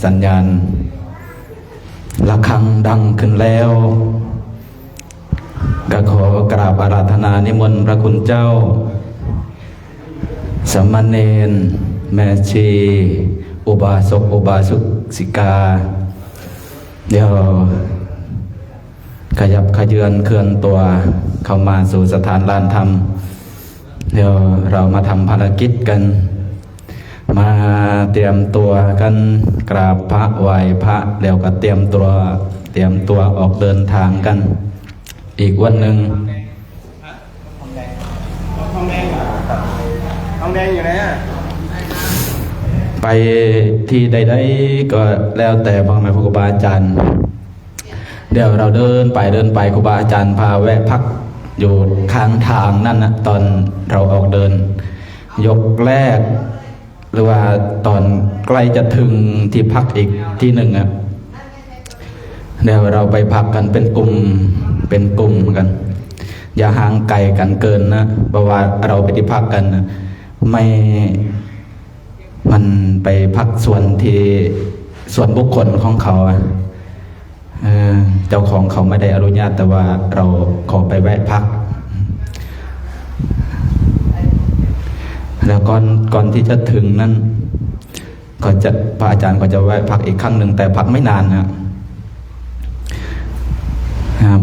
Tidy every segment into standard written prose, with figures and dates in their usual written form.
สัญญาณระฆังดังขึ้นแล้วก็ขอกราบอาราธนานิมนต์พระคุณเจ้าสามเณรแม่ชีอุบาสกอุบาสิกาเดี๋ยวขยับขยือนเคลื่อนตัวเข้ามาสู่สถานลานธรรมเดี๋ยวเรามาทำภารกิจกันมาเตรียมตัวกันกราบพระไหว้พระเดี๋ยวก็เตรียมตัวออกเดินทางกันอีกวันหนึ่งทองแดงอยู่ไหนอ่ะไปที่ใดๆก็แล้วแต่พ่อแม่ครูบาอาจารย์เดี๋ยวเราเดินไปครูบาอาจารย์พาแวะพักอยู่ข้างทางนั่นนะตอนเราออกเดินยกแรกหรือว่าตอนใกล้จะถึงที่พักอีกที่หนึ่งอ่ะเดี๋ยวเราไปพักกันเป็นกลุ่มกันอย่าห่างไกลกันเกินนะเพราะว่าเราไปที่พักกันนะไม่มันไปพักส่วนบุคคลของเขาเจ้าของเขาไม่ได้อนุญาตแต่ว่าเราขอไปแวะพักแล้วก่อนที่จะถึงนั้นพระอาจารย์ก็จะแวะพักอีกครั้งหนึ่งแต่พักไม่นานนะ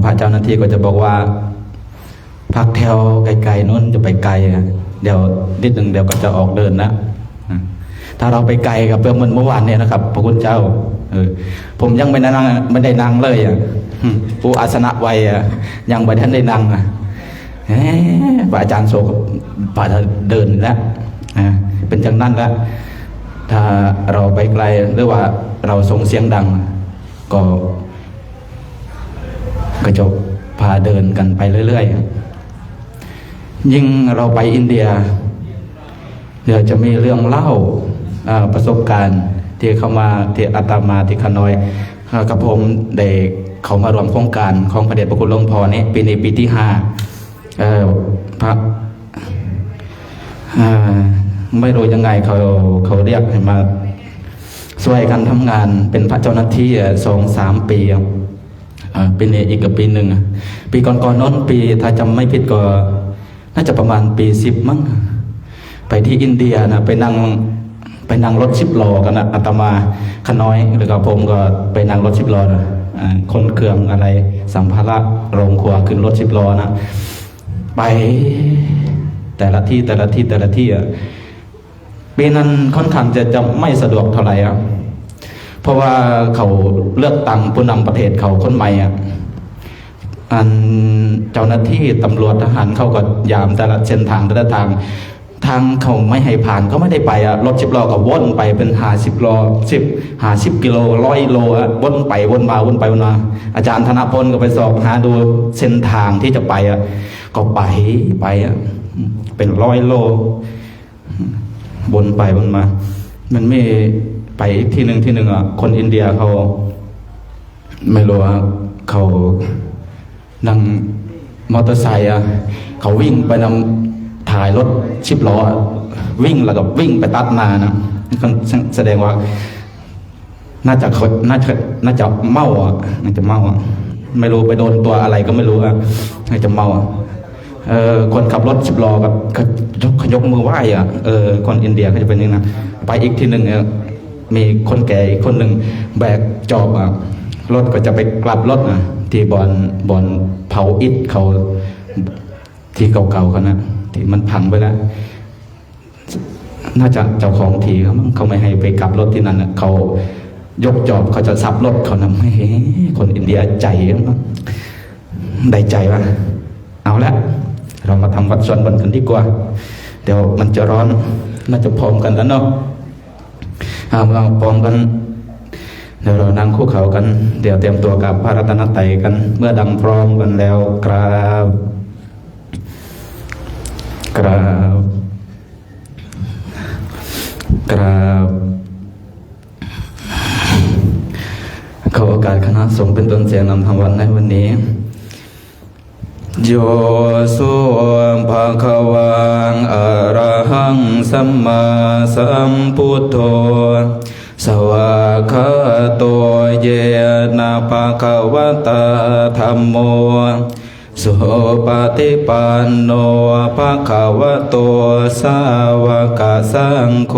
พระเจ้าหน้าที่ก็จะบอกว่าพักแถวไกลๆนู้นจะไปไกลเดี๋ยวนิดหนึ่งเดี๋ยวก็จะออกเดินนะถ้าเราไปไกลกับเมื่อวานเนี่ยนะครับพระคุณเจ้าผมยังไม่ได้นั่งเลยผู้อาสนะไว้ยังไม่ทันได้นั่งพระอาจารย์โศกพระเดินแล้วเป็นจังนั้นแล้วถ้าเราไปไกลหรือว่าเราส่งเสียงดังก็จะพาเดินกันไปเรื่อยๆยิ่งเราไปอินเดียเดี๋ยวจะมีเรื่องเล่าประสบการณ์ที่เข้ามาที่อาตมาที่ขน้อยกับผมได้เขามารวมโครงการของพระเดชพระคุณหลวงพ่อนี้ปีนี้ปีที่5พระไม่รู้ยังไงเขาเรียกให้มาช่วยกันทำงานเป็นพระเจ้าหน้าที่2-3 ปีปีนี้อีกกับปีหนึ่งปีก่อนน้นปีถ้าจำไม่ผิดก็น่าจะประมาณปี10มั้งไปที่อินเดียนะไปนั่งรถ10 ล้อกันนะอาตมาขน้อยหรือกับผมก็ไปนั่งรถ10 ล้อนะคนเครื่องอะไรสัมภาระโรงครัวขึ้นรถ10 ล้อนะไปแต่ละที่ปีนั้นค่อนข้างจะไม่สะดวกเท่าไหร่เพราะว่าเขาเลือกตั้งผู้นำประเทศเขาคนใหม่เจ้าหน้าที่ตำรวจทหารเขาก็ยามแต่ละเส้นทางทางเขาไม่ให้ผ่านก็ไม่ได้ไปรถ10 ล้อก็วนไปเป็น50 ล้อ50 กิโล100 โลวนไปวนมาอาจารย์ธนพลก็ไปสอบหาดูเส้นทางที่จะไปก็ไปเป็น100 โลวนไปวนมามันไม่ไปอีกที่หนึ่งคนอินเดียเขาไม่รู้ว่าเขานั่งมอเตอร์ไซค์เขาวิ่งไปนำถ่ายรถ10 ล้อวิ่งแล้วก็วิ่งไปตัดหน้านะแสดงว่าน่าจะเมาไม่รู้ไปโดนตัวอะไรก็ไม่รู้น่าจะเมาคนขับรถ10 ล้อแบบยกมือไหว้คนอินเดียเขาจะเป็นอย่างนั้นไปอีกทีหนึ่งมีคนแก่อีกคนหนึ่งแบกจอบรถก็จะไปกลับรถที่บอนเผาอิฐเขาที่เก่าๆเขานะที่มันพังไปแล้วน่าจะเจ้าของทีเขาไม่ให้ไปกลับรถที่นั่นเขายกจอบเขาจะสับรถเขานำให้คนอินเดียใจได้ใจวะเอาละเรามาทำวัดส่วนบนกันดีกว่าเดี๋ยวมันจะร้อนน่าจะพร้อมกันแล้วเนาะเราพร้อมกันเดี๋ยวเรานั่งคู่เขากันเดี๋ยวเตรียมตัวกับพระรัตนตรัยกันเมื่อดังพร้อมกันแล้วกราบขอโอกาสคณะสงฆ์เป็นต้นเสียงนำทางวันในวันนี้โยสุภะคะวังอะระหังสัมมาสัมพุทโธ สวากขาโตเยนะภะคะวะตาธัมโมสุปฏิปันโนภะคะวะโตสาวกสังโฆ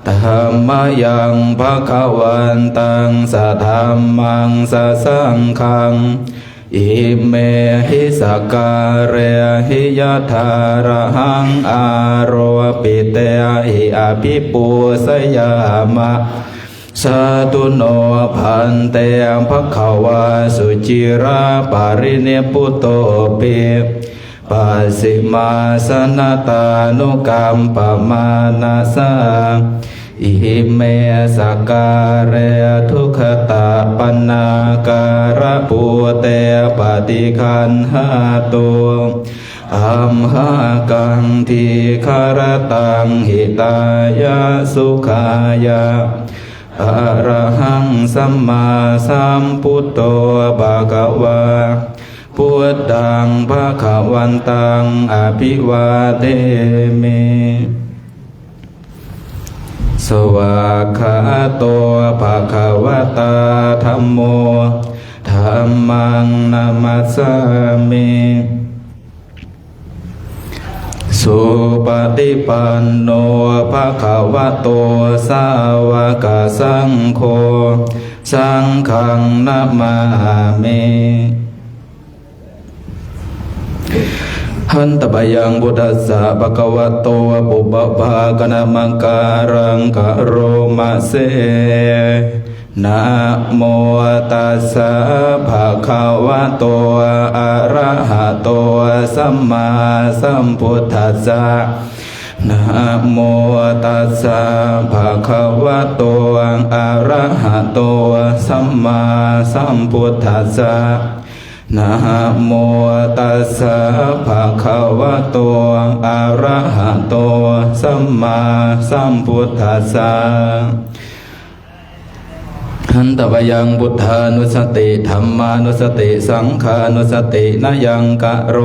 ธัมมายังภะคะวันตังสัทธัมมังสัสสังฆังอิเมหิสการเรหิยะธาระหังอาโรปิเตหิอภิปูสยามะสาธุโนพันเตภคะวาสุจิราปาริเนปุโตปิปัสสิมาสนตานุกรรมปมานาสาอิเมสการเรทุขตาปันนาการะปูเตปฏิคันหาตุอัมหากังทีคารตังหิตายะสุขายะอะระหังสัมมาสัมพุทโธภะคะวาพุทธังภะคะวันตังอภิวาเทมิสวากขาโตภะคะวะตาธัมโมธัมมังนามัสสามิสุปฏิปันโนภะคะวะโตสาวกสังโฆสังฆังนะมามิหันตบยังบุตัสสะภะคะวะโตปุปภาคณมังการังกะโรมะเสนะโมตัสสะภะคะวะโตอะระหะโตสัมมาสัมพุทธัสสะนะโมตัสสะภะคะวะโตอะระหะโตสัมมาสัมพุทธัสสะนะโมตัสสะภะคะวะโตอะระหะโตสัมมาสัมพุทธัสสะหันตวยังพุทธานุสติธัมมานุสติสังฆานุสตินายังกะโร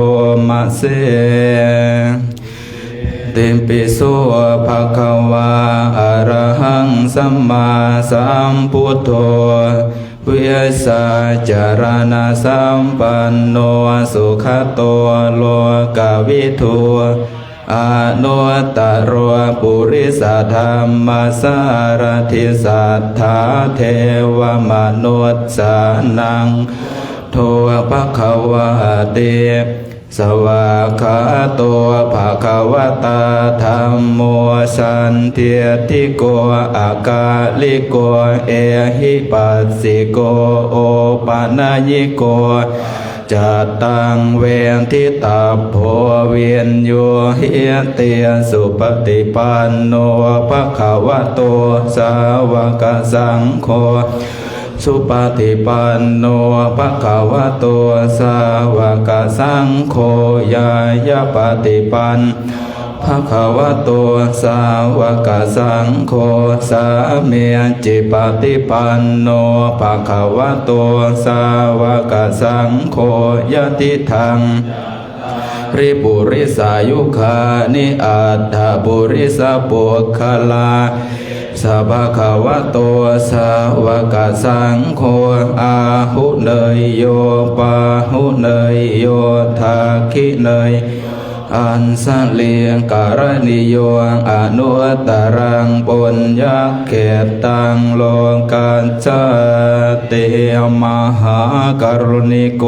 มะเสเตปิโสภะคะวะอะระหังสัมมาสัมพุทโธวิสาจารณะสัมปันโนสุขโตโลกวิทูอนุตตรปุริสธรรมสารทิสัทธาเทวมนุษย์สานังโทภคะวะเตสวากขาโตภะคะวะตาธัมโมสันเทียติโกอากาลิโกเอหิปัสสิโกโอปานายิโกจัตตังเวนทิตาโพเวียนโยเฮียเตียสุปฏิปันโนภะคะวะโตสาวกสังโฆสุปฏิปันโนภะคะวะโตสาวกสังโฆยายาปฏิปันภะคะวะโตสาวกสังโฆสามีจิปฏิปันโนภะคะวะโตสาวกสังโฆยติทังริปุริสายุคานิอัตถปุริสปุคคลาสัพพะคะวะโตสาวกสังโฆอาหุเนยโยปาหุเนยโยทาคิเนยอันสะเลียงการณิโยอนุตตรังปุญญเขตังโลกัจจเตมหากรุณิโก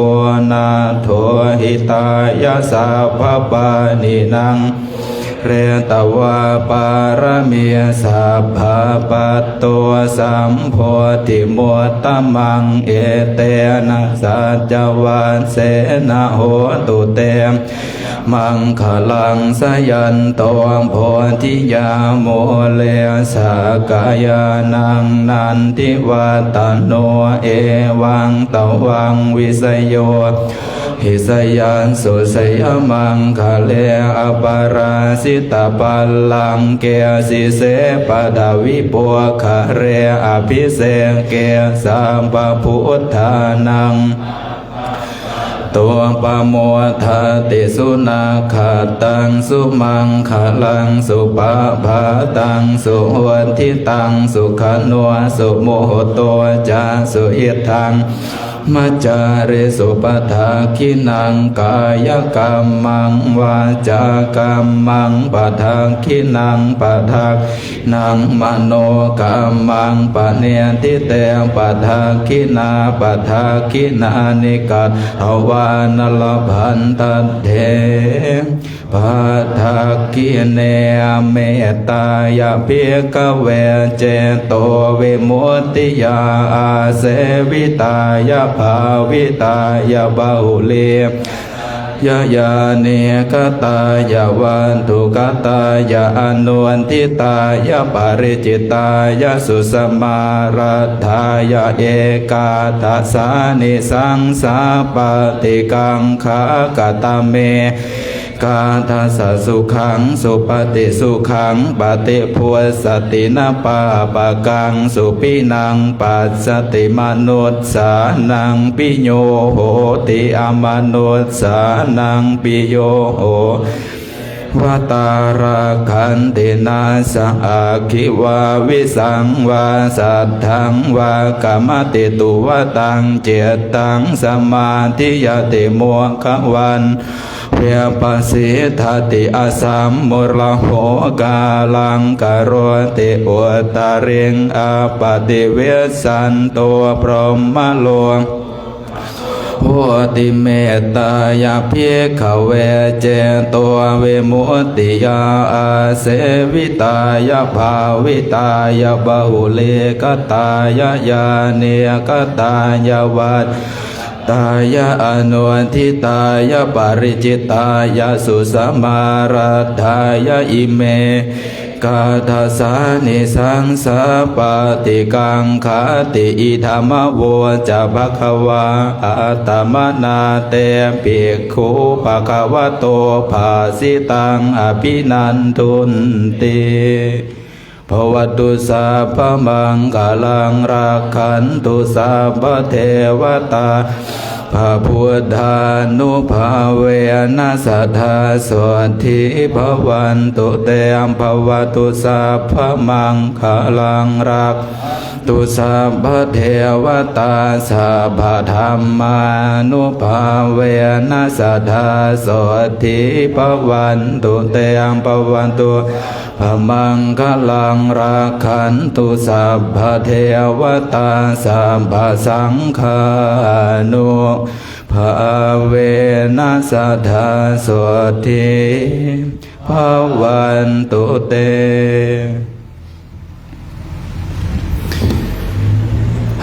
นาโถหิตายาสัพพปานินังเรตวาปารมีสัพพะปัตโตสัมโพธิโมตตมังเอเตนะสัจจวันเสนะโหตุเตมังคลังสยันโตโพธิยาโมเลสากายานังนันทิวัตโนเอวังตวังวิสยโยหิสยันสุสยมังคะเลอปาราสิตาปัลลังเกสิเสปดาวิปัวคะเรอภิเสเกสัมปพุทธานัง ตัวปโมทาติสุนาคาตังสุมังคลังสุปะภาตังสุวันทิตังสุขานัวสุโมโหตัวจาสุเอตังมัจจาริสุปทาคินังกายกรรมังวาจากรรมังปทาคินังปทานังมโนกรรมังปเนติเตงปทาคินาปทาคินานิกัตถวานลพันตัดเถปทาคิเนเมตตายาเพียกเวเจโตวิมุตติยาอาเสวิตายาภาวิตายาบาหุเลยะยาเนกตายาวันตุกตายาอนุวันทิตายาปริจิตายาสุสมารัตถายาเอกาทัสสานิสังสาปฏิกังขากตเมกาทัสสะสุขังสุปฏิสุขังปฏิพุสตินาปาปะกังสุปินังปัสสติมนุสสานังปิโยโหติอมนุสสานังปิโยโหวตาราคันตินาสอาคิวาวิสังวาสัทธังวากามติตุวตังเจตังสมาธิยติโมขวันเวียปัสสิทติอาสัมมุรโหกาลังกโรติอุตาริงอาปติเวสันตัวพรหมโลกโหติเมตตายาเพียขเวเจตัวเวมุตติยาอาเสวิตายาภาวิตายาบาหุเลกตายายาเนกตายาวัตตายาอนุวันทิตายาปริจิตายาสุสมารัตถายาอิเมกาทัสสานิสังสาปฏิกังขติอิธรรมโวจะภควาอัตตมนาเตปิกขุปะคะวะโตภาสิตังอภินันทุนติภวตุสัพพมังคลังรักขันตุสัพพเทวตาพระพุทธานุภาเวนัสทธาสวัสทิภวันตุเตมภวตุสัพพมังคลังรักตุสัพพเทวตาสัพพธรรมานุภาเวนัสทธาสวัสทิภวันตุเตมภวันตุพมังคลังรักขันตุสัพพเทวตาสัพพสังฆานุภาเวนัสสทธาสวัสทิภวันตุเต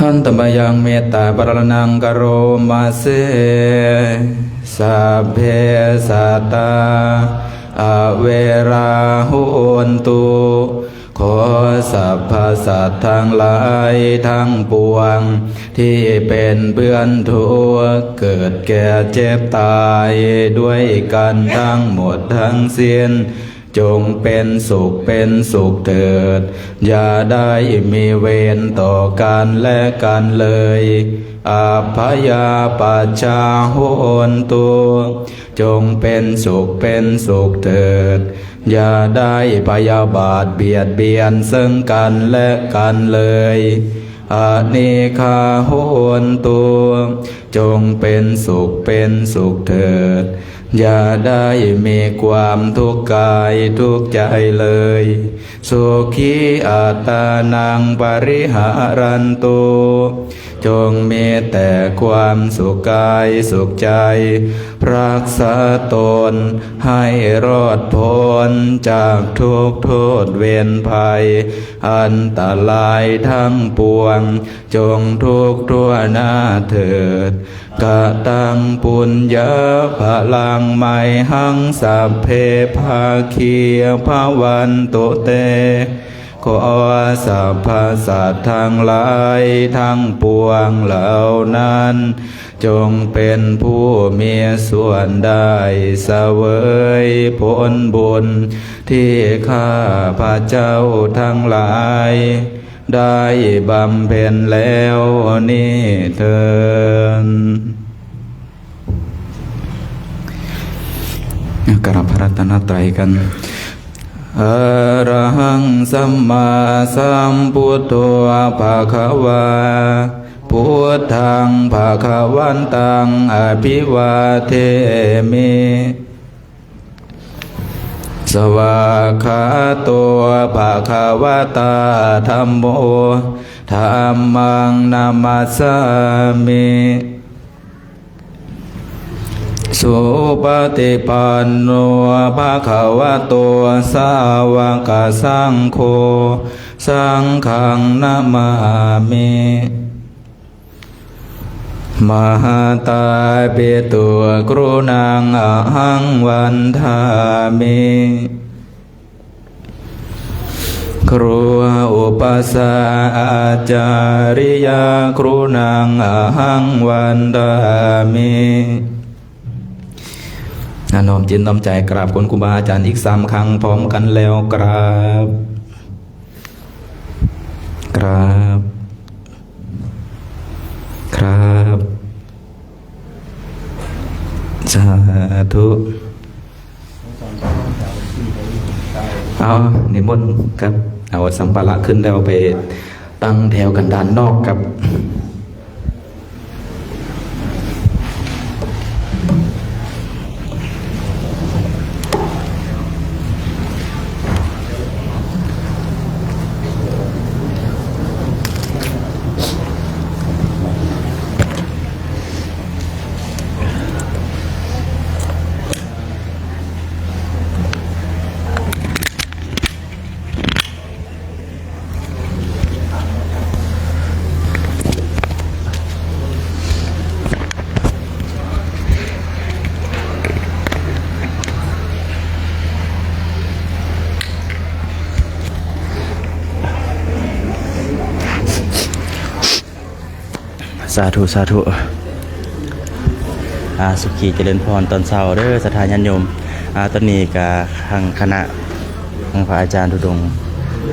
หันตมยังเมตตาปรนังกโรมาเสสัพเพสัตตาอเวราหุนตุขอสัพพสัตว์ทั้งหลายทั้งปวงที่เป็นเพื่อนทุกข์เกิดแก่เจ็บตายด้วยกันทั้งหมดทั้งสิ้นจงเป็นสุขเถิดอย่าได้มีเวรต่อกันและกันเลยอาภยาปัจจาโหนตุจงเป็นสุขเถิดอย่าได้พยาบาทเบียดเบียนซึ่งกันและกันเลยอานิคาโหนตุจงเป็นสุขเถิดอย่าได้มีความทุกข์กายทุกข์ใจเลยสุขีอัตตานังปริหารันตุจงมีแต่ความสุขกายสุขใจรักษาตนให้รอดพ้นจากทุกข์โทษเวรภัยอันตรายทั้งปวงจงทุกข์ทั่วหน้าเถิดกะตังปุญญาพลังไมหังสัพเพภาคีภวันตุเตขอสัพพสัตว์ทั้งหลายทั้งปวงเหล่านั้นจงเป็นผู้มีส่วนได้เสวยผลบุญที่ข้าพระเจ้าทั้งหลายได้บำเพ็ญแล้วนี้เถิด กราบพระรัตนตรัยกันอะระหังสัมมาสัมพุทโธภะคะวาพุทธังภะคะวันตังอภิวาเทมิสวากขาโตภะคะวะตาธัมโมธัมมังนามัสสามิสุปฏิปันโนภะคะวะโตสาวกสังโฆสังฆังนะมามิมหาตาเปตุกรุณังอหังวันทามิครูอุปสาอาจาริยครุณังอหังวันทามิน้อมจิตน้อมใจกราบคุณครูบาอาจารย์อีก3 ครั้งพร้อมกันแล้วกราบกราบครับสาธุเอานิมนต์ครับเอาสัมภาระขึ้นแล้วไปตั้งแถวกันด้านนอกครับสาธุสาธุสุขีเจริญพรตอนเช้าเด้อสถานญาณโยมตอนนี้กับทางคณะทางพระอาจารย์ธุดงค์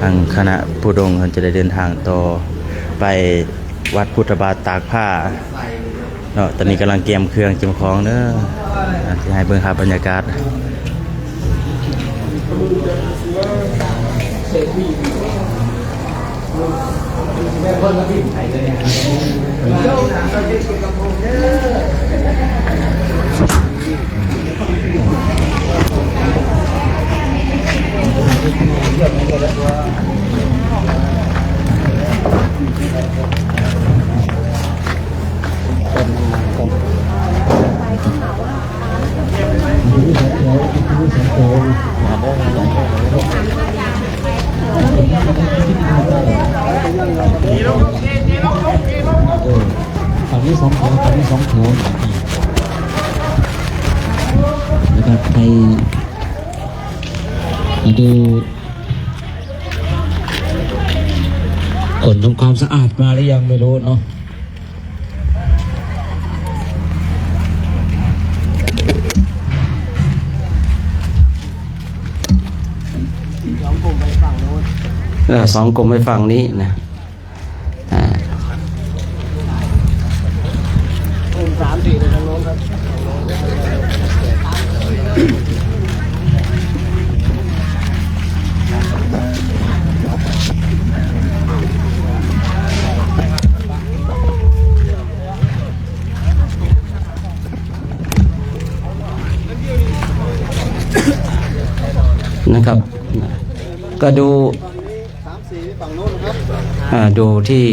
ทางคณะผู้ดงค์จะได้เดินทางต่อไปวัดพุทธบาทตากผ้าเนาะตอนนี้กำลังเตรียมเครื่องเตรียมของเด้อที่ให้เบิ่งครับบรรยากาศฝั่งนี้2 แถวฝั่งนี้2 แถวนะครับใครดูผลทำความสะอาดมาหรือยังไม่รู้เนาะ2 กลุ่มไปฝั่งนี้นะ3-4ในทางโน้นครับนะครับก็ดูฝั่งโน้นครับ ดูที่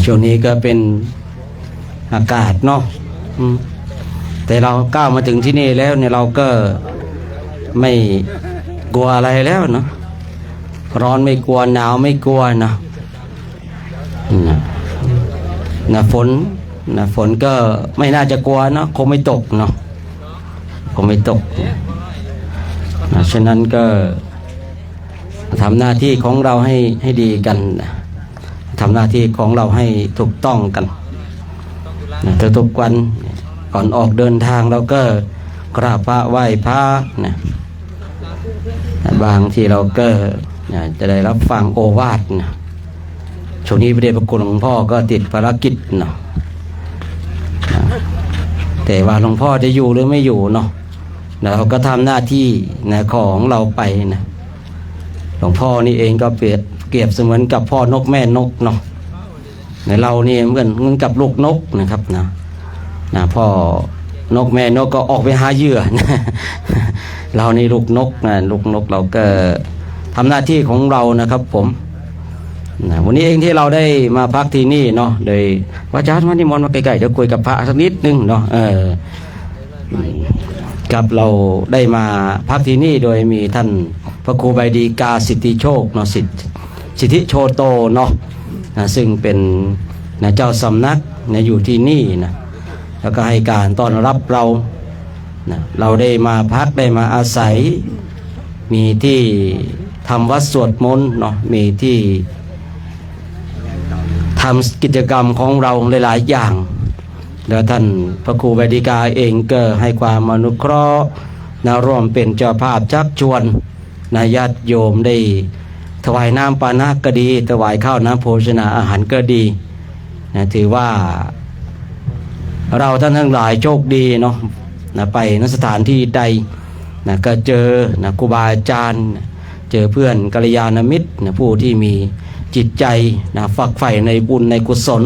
ช่วงนี้ก็เป็นอากาศเนาะแต่เราก้าวมาถึงที่นี่แล้วเนี่ยเราก็ไม่กลัวอะไรแล้วเนาะร้อนไม่กลัวหนาวไม่กลัวนะฝนก็ไม่น่าจะกลัวเนาะคงไม่ตกเนาะคงไม่ตกฉะนั้นก็ทำหน้าที่ของเราให้ดีกันทำหน้าที่ของเราให้ถูกต้องกันทุกวันก่อนออกเดินทางเราก็กราบพระไหว้พระนะบางที่เราก็ จะได้รับฟังโอวาทนะช่วงนี้พระเดชพระคุณหลวงพ่อก็ติดภารกิจเนาะแต่ว่าหลวงพ่อจะอยู่หรือไม่อยู่เนาะเราก็ทำหน้าที่นะของเราไปนะหลวงพ่อนี่เองก็เปรียบเสมือนกับพ่อนกแม่นกเนาะในเรานี่เหมือนกับลูกนกนะครับนะพ่อนกแม่นกก็ออกไปหาเหยื่อนะเรานี่ลูกนกนะลูกนกเราก็ทำหน้าที่ของเรานะครับผมนะวันนี้เองที่เราได้มาพักที่นี่เนาะโดยว่าอาจารย์มานิมนต์มาใกล้ๆจะคุยกับพระสักนิดนึงเนาะกับเราได้มาพักที่นี่โดยมีท่านพระครูใบดีกาสิทธิโชคเนาะสิทธิโชโตเนาะซึ่งเป็นนะเจ้าสำนักนะอยู่ที่นี่นะแล้วก็ให้การต้อนรับเรานะเราได้มาพักได้มาอาศัยมีที่ทำวัดสวดมนต์เนาะมีที่ทำกิจกรรมของเราหลายๆอย่างแล้วท่านพระครูใบดีกาเองก็ให้ความอนุเคราะห์นะร่วมเป็นเจ้าภาพชักชวนนะญาติโยมได้ถวายน้ำปานะก็ดีถวายข้าวน้ำโภชนาอาหารก็ดีนะถือว่าเราท่านทั้งหลายโชคดีเนาะนะไปณสถานที่ใดนะก็เจอนะครูบาอาจารย์เจอเพื่อนกัลยาณมิตรนะผู้ที่มีจิตใจนะฝักใฝ่ในบุญในกุศล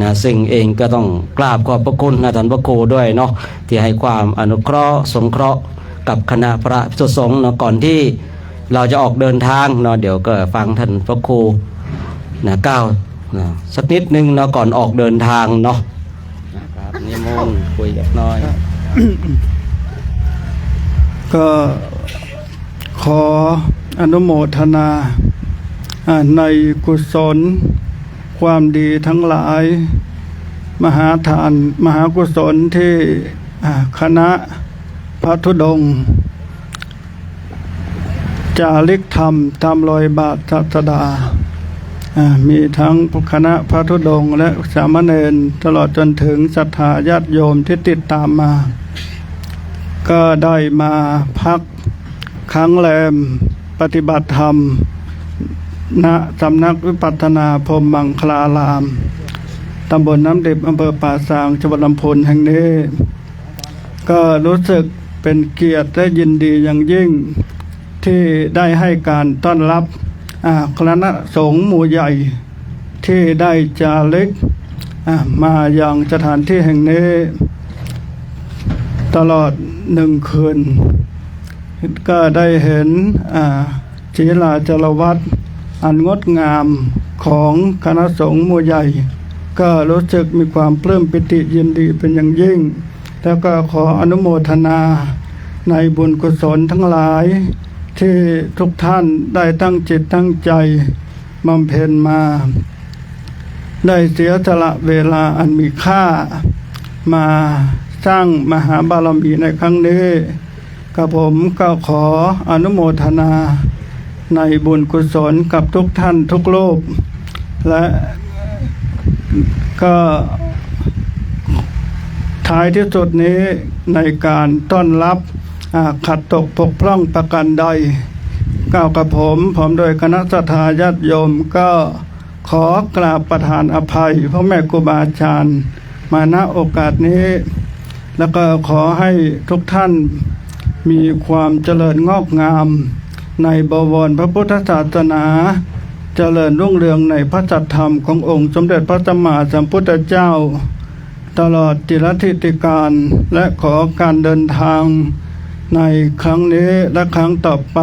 นะซึ่งเองก็ต้องกราบขอบพระคุณนะท่านพระครูด้วยเนาะที่ให้ความอนุเคราะห์สงเคราะห์กับคณะพระภิกษุสงฆ์เนาะก่อนที่เราจะออกเดินทางเนาะเดี๋ยวก็ฟังท่านพระครูนะก้าวนะสักนิดนึงเนาะก่อนออกเดินทางเนาะนะครับนิมนต์คุยกับน้อย ก็ขออนุโมทนาในกุศลความดีทั้งหลายมหาทานมหากุศลที่คณะพระธุดงค์จาริกธรรมตามรอยบาทศาสดามีทั้งคณะพระธุดงค์และสามเณรตลอดจนถึงศรัทธาญาติโยมที่ติดตามมาก็ได้มาพักค้างแรมปฏิบัติธรรมณสำนักวิปัสสนาพรหมมังคลารามตำบลน้ำดิบอำเภอป่าซางจังหวัดลำพูนแห่งนี้ก็รู้สึกเป็นเกียรติและยินดีอย่างยิ่งที่ได้ให้การต้อนรับคณะสงฆ์หมู่ใหญ่ที่ได้จาริกมาอย่างสถานที่แห่งนี้ตลอด1 คืนก็ได้เห็นศีลาจารวัตรอันงดงามของคณะสงฆ์หมู่ใหญ่ก็รู้สึกมีความปลื้มปิติยินดีเป็นอย่างยิ่งแล้วก็ขออนุโมทนาในบุญกุศลทั้งหลายที่ทุกท่านได้ตั้งจิตตั้งใจบำเพ็ญมาได้เสียสละเวลาอันมีค่ามาสร้างมหาบารมีในครั้งนี้กับผมก็ขออนุโมทนาในบุญกุศลกับทุกท่านทุกรูปและก็ท้ายที่สุดนี้ในการต้อนรับขัดตกปกพร่องประการใดก้าวกับผมโดยคณะศรัทธาญาติโยมก็ขอกราบประทานอภัยพ่อแม่ครูบาอาจารย์มาณโอกาสนี้แล้วก็ขอให้ทุกท่านมีความเจริญงอกงามในบวรพระพุทธศาสนาเจริญรุ่งเรืองในพระสัทธรรมขององค์สมเด็จพระสัมมาสัมพุทธเจ้าตลอดจิรทิติการและขอการเดินทางในครั้งนี้และครั้งต่อไป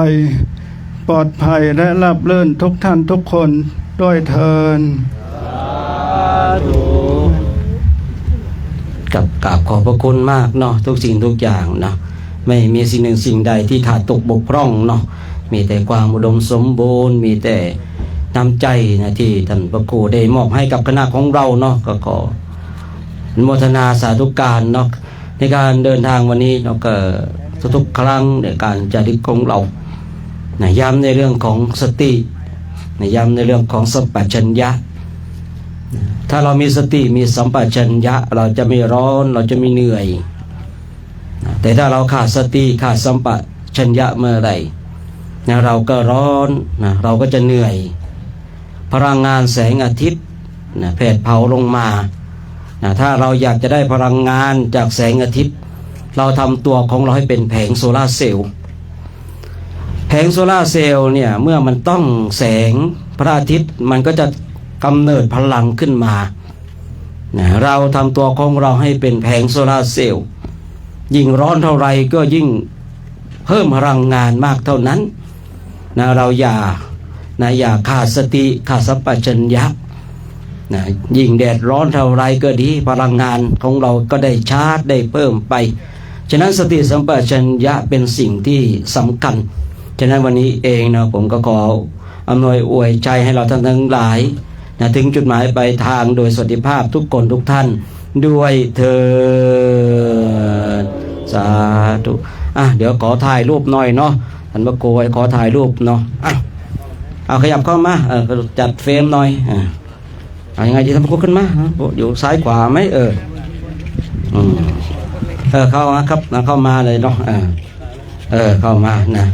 ปลอดภัยและราบรื่นทุกท่านทุกคนด้วยเทินกับกราบขอบพระคุณมากเนาะทุกสิ่งทุกอย่างเนาะไม่มีสิ่งหนึ่งสิ่งใดที่ขาดตกบกพร่องเนาะมีแต่ความอุดมสมบูรณ์มีแต่น้ำใจนะที่ท่านพระครูได้มอบให้กับคณะของเราเนาะก็ขออนุโมทนาสาธุการเนาะในการเดินทางวันนี้เนาะก็ทุกครั้งในการจาริกของเรานะย้ำในเรื่องของสตินะย้ำในเรื่องของสัมปชัญญะถ้าเรามีสติมีสัมปชัญญะเราจะไม่ร้อนเราจะไม่เหนื่อยแต่ถ้าเราขาดสติขาดสัมปชัญญะเมื่อไหร่ นะเราก็ร้อนนะเราก็จะเหนื่อยพลังงานแสงอาทิตย์นะแผดเผาลงมานะถ้าเราอยากจะได้พลังงานจากแสงอาทิตย์เราทำตัวของเราให้เป็นแผงโซลาร์เซลล์แผงโซลาร์เซลล์เนี่ยเมื่อมันต้องแสงพระอาทิตย์มันก็จะกำเนิดพลังขึ้นมานะเราทำตัวของเราให้เป็นแผงโซลาร์เซลล์ยิ่งร้อนเท่าไรก็ยิ่งเพิ่มพลังงานมากเท่านั้นนะเราอย่าขาดสติขาดสัมปชัญญะนะยิ่งแดดร้อนเท่าไรก็ดีพลังงานของเราก็ได้ชาร์จได้เพิ่มไปฉะนั้นสติสัมปชัญญะเป็นสิ่งที่สำคัญฉะนั้นวันนี้เองนะผมก็ขออำนวยอวยใจให้เราทั้งหลายนะถึงจุดหมายปลายทางโดยสวัสดิภาพทุกคนทุกท่านด้วยเถิดสาธุเดี๋ยวขอถ่ายรูปหน่อยเนาะท่านพระครูขอถ่ายรูปเนาะเอาขยับเข้ามาจัดเฟรมหน่อยยังไงที่ท่านพระครูขึ้นมาอยู่ซ้ายขวาไหมเข้ามาครับเข้ามาเลยเนาะเข้ามานะ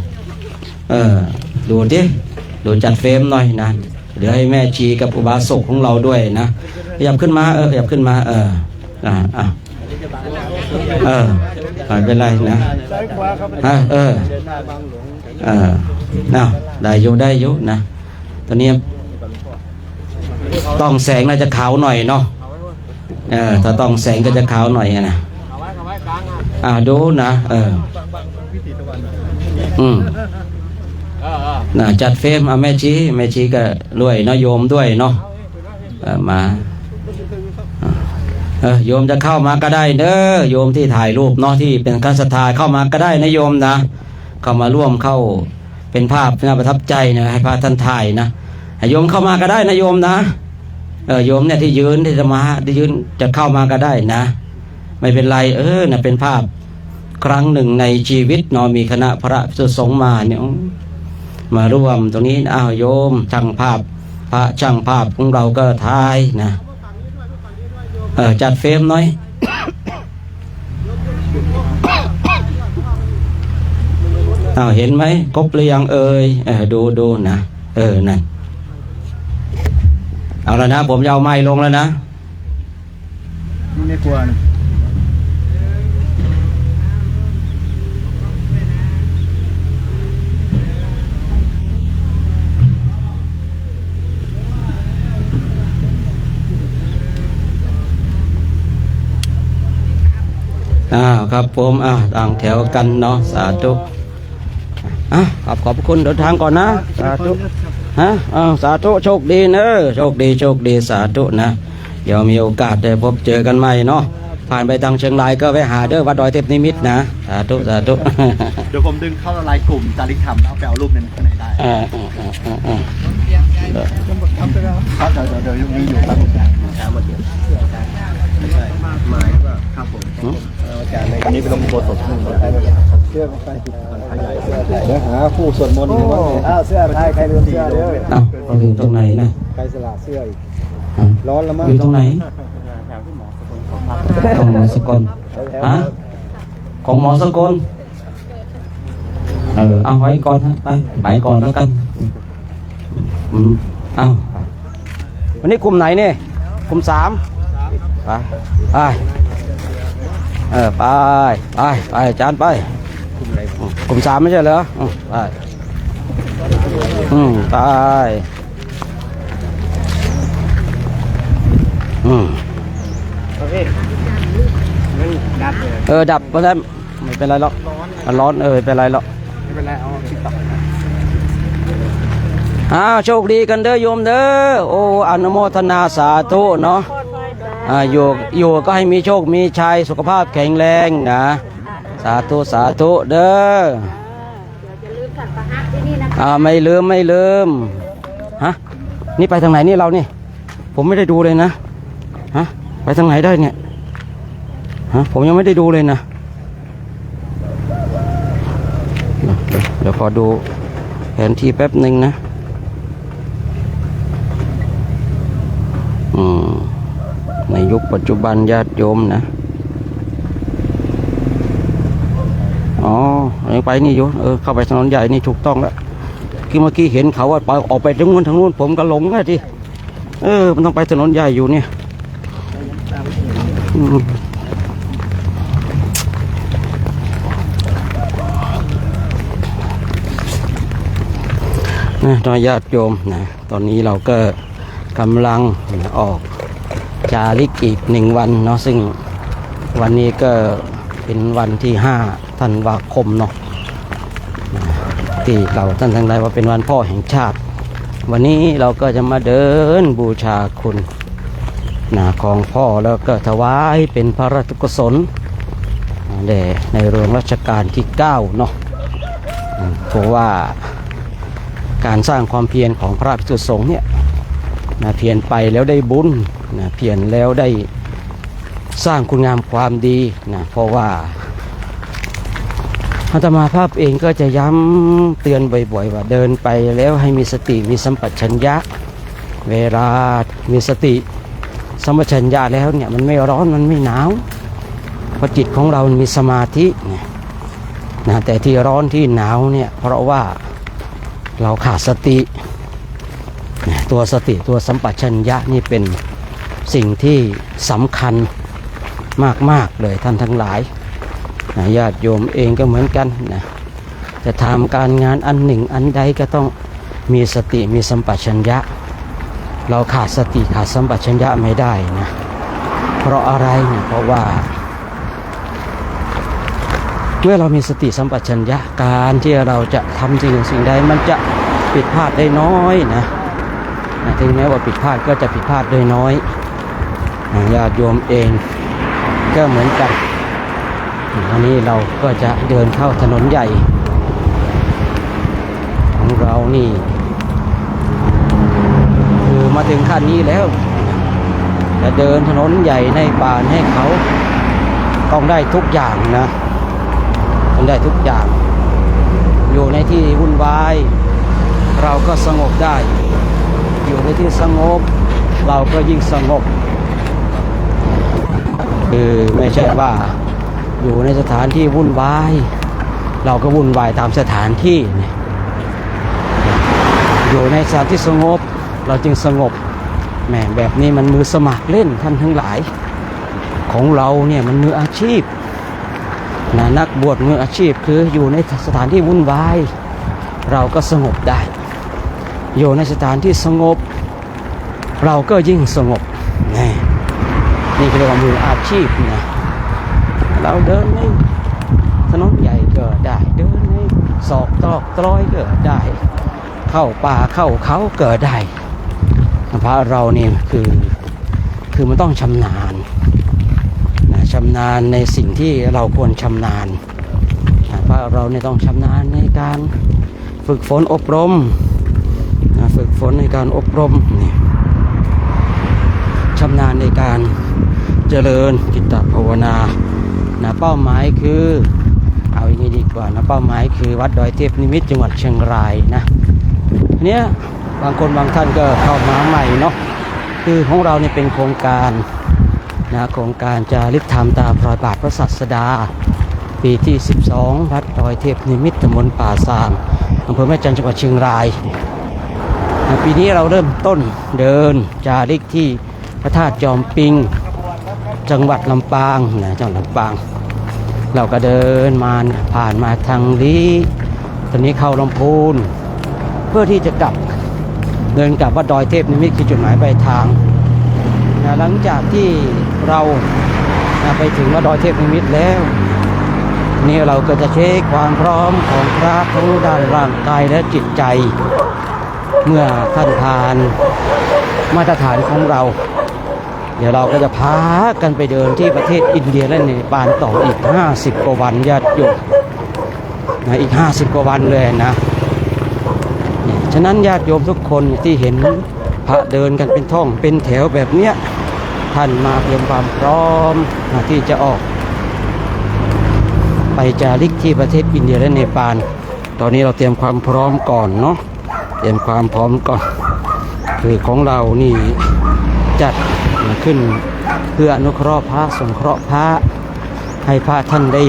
ดูดิดูจัดเฟรมหน่อยนะเดี๋ยวให้แม่ชีกับอุบาสกของเราด้วยนะขยับขึ้นมาขยับขึ้นมาไม่เป็นไรนะได้อยู่นะตอนนี้ต้องแสงน่าจะขาวหน่อยเนาะถ้าต้องแสงก็จะขาวหน่อยนะดูนะจัดเฟรมแม่ชีก็รวยเนาะโยมด้วยเนาะมาโยมจะเข้ามาก็ได้เด้อโยมที่ถ่ายรูปเนาะที่เป็นการศรัทธาเข้ามาก็ได้นะโยมนะเข้ามาร่วมเข้าเป็นภาพน่าประทับใจนะให้พระท่านถ่ายนะโยมเข้ามาก็ได้นะโยมนะโยมเนี่ยที่ยืนที่จะมาที่ยืนจะเข้ามาก็ได้นะไม่เป็นไรนะเป็นภาพครั้งหนึ่งในชีวิตเนาะมีคณะพระสงฆ์มาเนี่ยมาร่วมตรงนี้โยมช่างภาพพระช่างภาพของเราก็ถ่ายนะจัดเฟรมหน่อย เห็นไหมครบหรือยังดูนะนั่นเอาแล้วนะผมจะเอาไม้ลงแล้วนะไม่กลัวนะครับผมต่างแถวกันเนาะสาธุขอบคุณเดินทางก่อนนะสาธุสาธุโชคดีเนอะโชคดีสาธุนะเดี๋ยวมีโอกาสได้พบเจอกันใหม่เนาะผ่านไปทางเชียงรายก็ไปหาเด้อวัดดอยเทพนิมิตรนะสาธุ เดี๋ยวผมดึงเข้าละลายกลุ่มจาริกธรรมแล้วไปเอารูปนั้นข้างในได้เดี๋ยวมีอยู่ครับไม่ใช่หมายว่าครับผมอันนี้เป็นลมโพสดเสื้อไปเดี๋ยวหาคู่สวดมนต์เสื้อไทยใครลืมเสื้อเด้ออยู่ตรงไหนนะใครสละเสื้ออีกร้อนแล้วมั้งอยู่ตรงไหนของหมอสกลของหมอสกลเอาไว้ก่อนไปก่อนแล้วกันวันนี้กลุ่มไหนเนี่ยกลุ่ม3ไปอาจารย์ไปกลุ่ม3ไม่ใช่เหรอไปดับเพราะฉะนั้นไม่เป็นไรหรอกมันร้อนเป็นไรหรอกไม่เป็นไรเอาติ๊กต็อกโชคดีกันเด้อโยมเด้ออนุโมทนาสาธุเนาะอยู่ก็ให้มีโชคมีชัยสุขภาพแข็งแรงนะสาธุเด้อไม่ลืมนี่ไปทางไหนนี่เรานี่ผมไม่ได้ดูเลยนะไปทางไหนได้เนี่ยผมยังไม่ได้ดูเลยนะเดี๋ยวขอดูแผนที่แป๊บหนึ่งนะในยุคปัจจุบันญาติโยมนะยังไปนี่อยู่เข้าไปถนนใหญ่นี่ถูกต้องแล้ว คือเมื่อกี้เห็นเขาว่าไปออกไปทางนู้นผมก็หลงไงทีมันต้องไปถนนใหญ่อยู่เนี่ยนะญาติโยมนะตอนนี้เราก็กำลังออกจาริกอีก1 วันเนาะซึ่งวันนี้ก็เป็นวันที่5 ธันวาคมเนาะที่เราท่านทั้งหลายว่าเป็นวันพ่อแห่งชาติวันนี้เราก็จะมาเดินบูชาคุณของพ่อแล้วก็ถวายเป็นพระราชกุศลแด่ในหลวงรัชกาลที่9เนาะเพราะว่าการสร้างความเพียรของพระภิกษุสงฆ์เนี่ยเพียรไปแล้วได้บุญเพียรแล้วได้สร้างคุณงามความดีเพราะว่าอาตมาภาพเองก็จะย้ำเตือนบ่อยๆว่าเดินไปแล้วให้มีสติมีสัมปชัญญะเวลามีสติสัมปชัญญะแล้วเนี่ยมันไม่ร้อนมันไม่หนาวเพราะจิตของเรามีสมาธิแต่ที่ร้อนที่หนาวเนี่ยเพราะว่าเราขาดสติตัวสติตัวสัมปชัญญะนี่เป็นสิ่งที่สำคัญมากๆเลยท่านทั้งหลายญาติโยมเองก็เหมือนกันจะทำการงานอันหนึ่งอันใดก็ต้องมีสติมีสัมปชัญญะเราขาดสติขาดสัมปชัญญะไม่ได้นะเพราะอะไรเนี่ยเพราะว่าเมื่อเรามีสติสัมปชัญญะการที่เราจะทำสิ่งใดมันจะผิดพลาดได้น้อยนะถึงแม้ว่าผิดพลาดก็จะผิดพลาดได้น้อยญาติโยมเองก็เหมือนกันวันนี้เราก็จะเดินเข้าถนนใหญ่ของเรานี่คือมาถึงขั้นนี้แล้วจะเดินถนนใหญ่ในป่าให้เขาต้องได้ทุกอย่างนะต้องได้ทุกอย่างอยู่ในที่วุ่นวายเราก็สงบได้อยู่ในที่สงบเราก็ยิ่งสงบคือไม่ใช่ว่าอยู่ในสถานที่วุ่นวายเราก็วุ่นวายตามสถานที่อยู่ในสถานที่สงบเราจึงสงบแหมแบบนี้มันมือสมัครเล่นท่านทั้งหลายของเราเนี่ยมันมืออาชีพนักบวชมืออาชีพคืออยู่ในสถานที่วุ่นวายเราก็สงบได้อยู่ในสถานที่สงบเราก็ยิ่งสงบนี่คือเรียกว่ามืออาชีพนะเราเดินในถนนใหญ่ก็ได้เดินในศอกตรอกตรอยก็ได้เข้าป่าเข้าเขาก็ได้เพราะเรานี่คือมันต้องชำนาญชำนาญในสิ่งที่เราควรชำนาญเพราะเราเนี่ยต้องชำนาญในการฝึกฝนอบรมฝึกฝนในการอบรมชำนาญในการเจริญจิตภาวนาเป้าหมายคือเอาอย่างนี้ดีกว่าเป้าหมายคือวัดดอยเทพนิมิตรจังหวัดเชียงรายนะเนี่ยบางคนบางท่านก็เข้ามาใหม่เนาะคือของเราเนี่ยเป็นโครงการโครงการจาริกธรรมตามรอยบาทพระศาสดาปีที่12วัดดอยเทพนิมิตรตำบลป่าซางอำเภอแม่จันทร์จังหวัดเชียงรายปีนี้เราเริ่มต้นเดินจาริกที่พระธาตุจอมปิงจังหวัดลำปางจังหวัดลำปางเราก็เดินมาผ่านมาทางนี้ตอนนี้เข้าลำพูนเพื่อที่จะกลับเดินกลับวัดดอยเทพนิมิตรคือจุดหมายปลายทางหลังจากที่เราไปถึงวัดดอยเทพนิมิตรแล้วนี่เราก็จะเช็คความพร้อมของพระทั้งด้านร่างกายและจิตใจเมื่อท่านผ่านมาตรฐานของเราเดี๋ยวเราก็จะพากันไปเดินที่ประเทศอินเดียและเนปาลต่ออีก50 กว่าวันญาติโยมอีก50 กว่าวันเลยนะฉะนั้นญาติโยมทุกคนที่เห็นพระเดินกันเป็นท่องเป็นแถวแบบเนี้ยท่านมาเตรียมความพร้อมที่จะออกไปจาริกที่ประเทศอินเดียและเนปาลตอนนี้เราเตรียมความพร้อมก่อนเนาะเตรียมความพร้อมก่อนคือของเรานี่จัดขึ้นเพื่ออนุเคราะห์พระสงเคราะห์พระให้พระท่านได้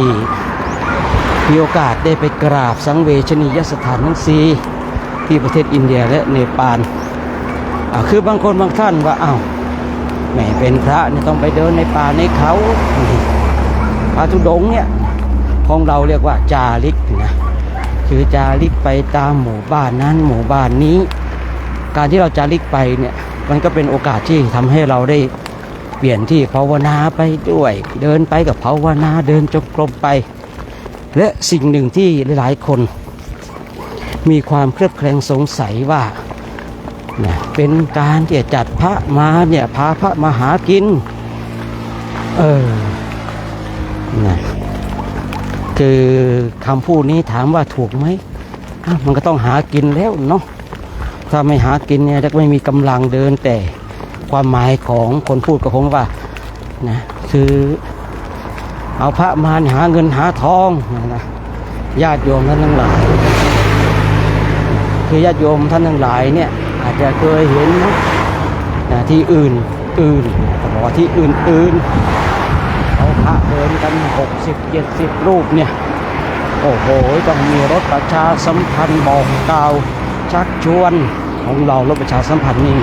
มีโอกาสได้ไปกราบสังเวชนียสถานทั้ง4 ที่ประเทศอินเดียและเนปาลคือบางคนบางท่านว่าอ้าวแหมเป็นพระเนี่ยต้องไปเดินในป่าในเขาพระธุดงค์เนี่ยของเราเรียกว่าจาริกนะคือจาริกไปตามหมู่บ้านนั้นหมู่บ้านนี้การที่เราจาริกไปเนี่ยมันก็เป็นโอกาสที่ทำให้เราได้เปลี่ยนที่ภาวนาไปด้วยเดินไปกับภาวนาเดินจงกรมไปและสิ่งหนึ่งที่หลายๆคนมีความเครือบแคลงสงสัยว่าเป็นการที่จะจัดพระมาเนี่ยพาพระมาหากินนะคือคำพูดนี้ถามว่าถูกไหมมันก็ต้องหากินแล้วเนาะถ้าไม่หากินเนี่ยจะไม่มีกำลังเดินแต่ความหมายของคนพูดก็คงว่านะคือเอาพระมาหาเงินหาทองนะญาติโยมท่านทั้งหลายคือญาติโยมท่านทั้งหลายเนี่ยอาจจะเคยเห็นนะที่อื่นบอกว่าที่อื่นเอาพระเดินกัน60-70 รูปเนี่ยโอ้โหต้องมีรถประชาสัมพันธ์บอกกล่าวชักชวนของเรารถประชาสัมพันธ์ไม่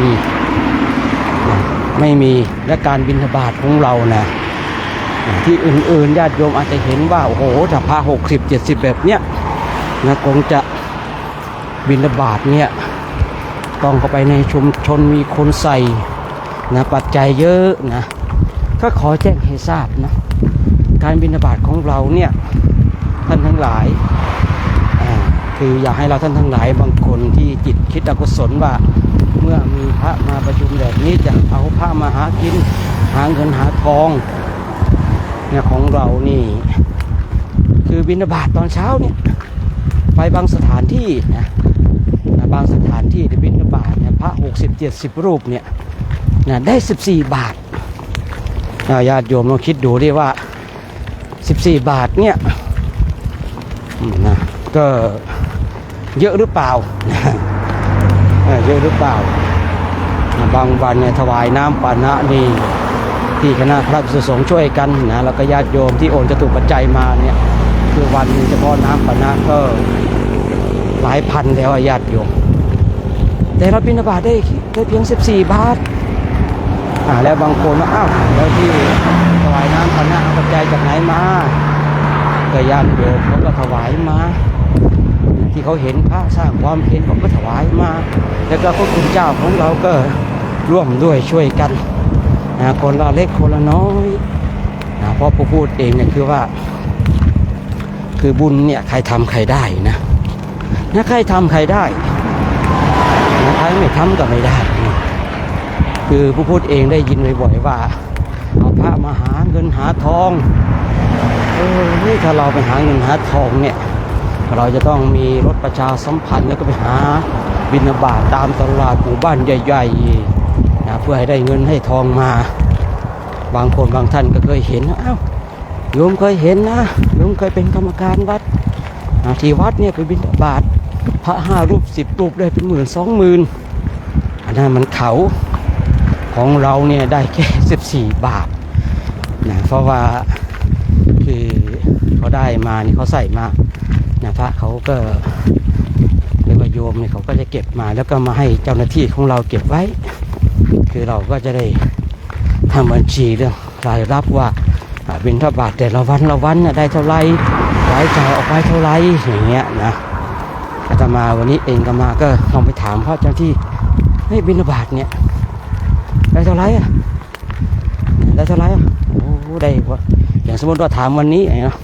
มีและการบิณฑบาตของเรานะที่อื่นญาติโยมอาจจะเห็นว่าโอ้โหถ้าพระ60-70แบบเนี้ยนะคงจะบิณฑบาตเนี่ยต้องเข้าไปในชุมชนมีคนใส่นะปัจจัยเยอะนะก็ขอแจ้งให้ทราบนะการบิณฑบาตของเราเนี่ยท่านทั้งหลายคืออยากให้เราท่านทั้งหลายบางคนที่จิตคิดอกุศลว่าเมื่อมีพระมาประชุมแบบนี้จะเอาพระมาหากินหาเงินหาทองเนี่ยของเรานี่คือบิณฑบาตตอนเช้าเนี่ยไปบางสถานที่นะบางสถานที่บิณฑบาตเนี่ยพระ60-70 รูปเนี่ยได้14 บาทญาติโยมลองคิดดูดิว่า14 บาทเนี่ยนะก็เยอะหรือเปล่าเยอะหรือเปล่าบางวันเนี่ยถวายน้ำปานะนี่ที่คณะพระภิกษุสงฆ์ช่วยกันนะแล้วก็ญาติโยมที่โอนจตุปัจจัยมาเนี่ยคือวันนึงเฉพาะน้ำปานะก็หลายพันแล้วญาติโยมแต่เราบิณฑบาตได้เพียง14 บาทแล้วบางคนว่าอ้าวแล้วที่ถวายน้ำปานะเอาปัจจัยจากไหนมาก็ญาติโยมเขาก็ถวายมาที่เขาเห็นพระสร้างความเพียรเขาก็ถวายมาแล้วก็พระคุณเจ้าของเราก็ร่วมด้วยช่วยกันคนละเล็กคนละน้อยเพราะผู้พูดเองเนี่ยคือว่าคือบุญเนี่ยใครทำใครได้นะใครทำใครได้ใครไม่ทำก็ไม่ได้คือผู้พูดเองได้ยินบ่อยๆว่าเอาพระมาหาเงินหาทองถ้าเราไปหาเงินหาทองเนี่ยเราจะต้องมีรถประชาสัมพันธ์แล้วก็ไปหาบิณฑบาตตามตลาดหมู่บ้านใหญ่ๆเพื่อให้ได้เงินให้ทองมาบางคนบางท่านก็เคยเห็นอ้าวโยมเคยเห็นนะโยมเคยเป็นกรรมการวัดที่วัดเนี่ยไปบิณฑบาตพระ5 รูป10 รูปได้เป็น10,000-20,000อันนั้นมันเขาของเราเนี่ยได้แค่14 บาทนะเพราะว่าคือเขาได้มานี่เขาใส่มานะพระเขาก็เรียกว่าโยมเนี่ยเขาก็จะเก็บมาแล้วก็มาให้เจ้าหน้าที่ของเราเก็บไว้คือเราก็จะได้ทำบัญชีเรื่องรายรับว่าบิณฑบาตแต่ละวันเนี่ยได้เท่าไรรายจ่ายออกไปเท่าไรอย่างเงี้ยนะอาตมาวันนี้เองก็มาก็ลองไปถามพระเจ้าที่ให้บิณฑบาตเนี่ยได้เท่าไรได้เท่าไรโอ้ได้อย่างสมมติว่าถามวันนี้เนาะ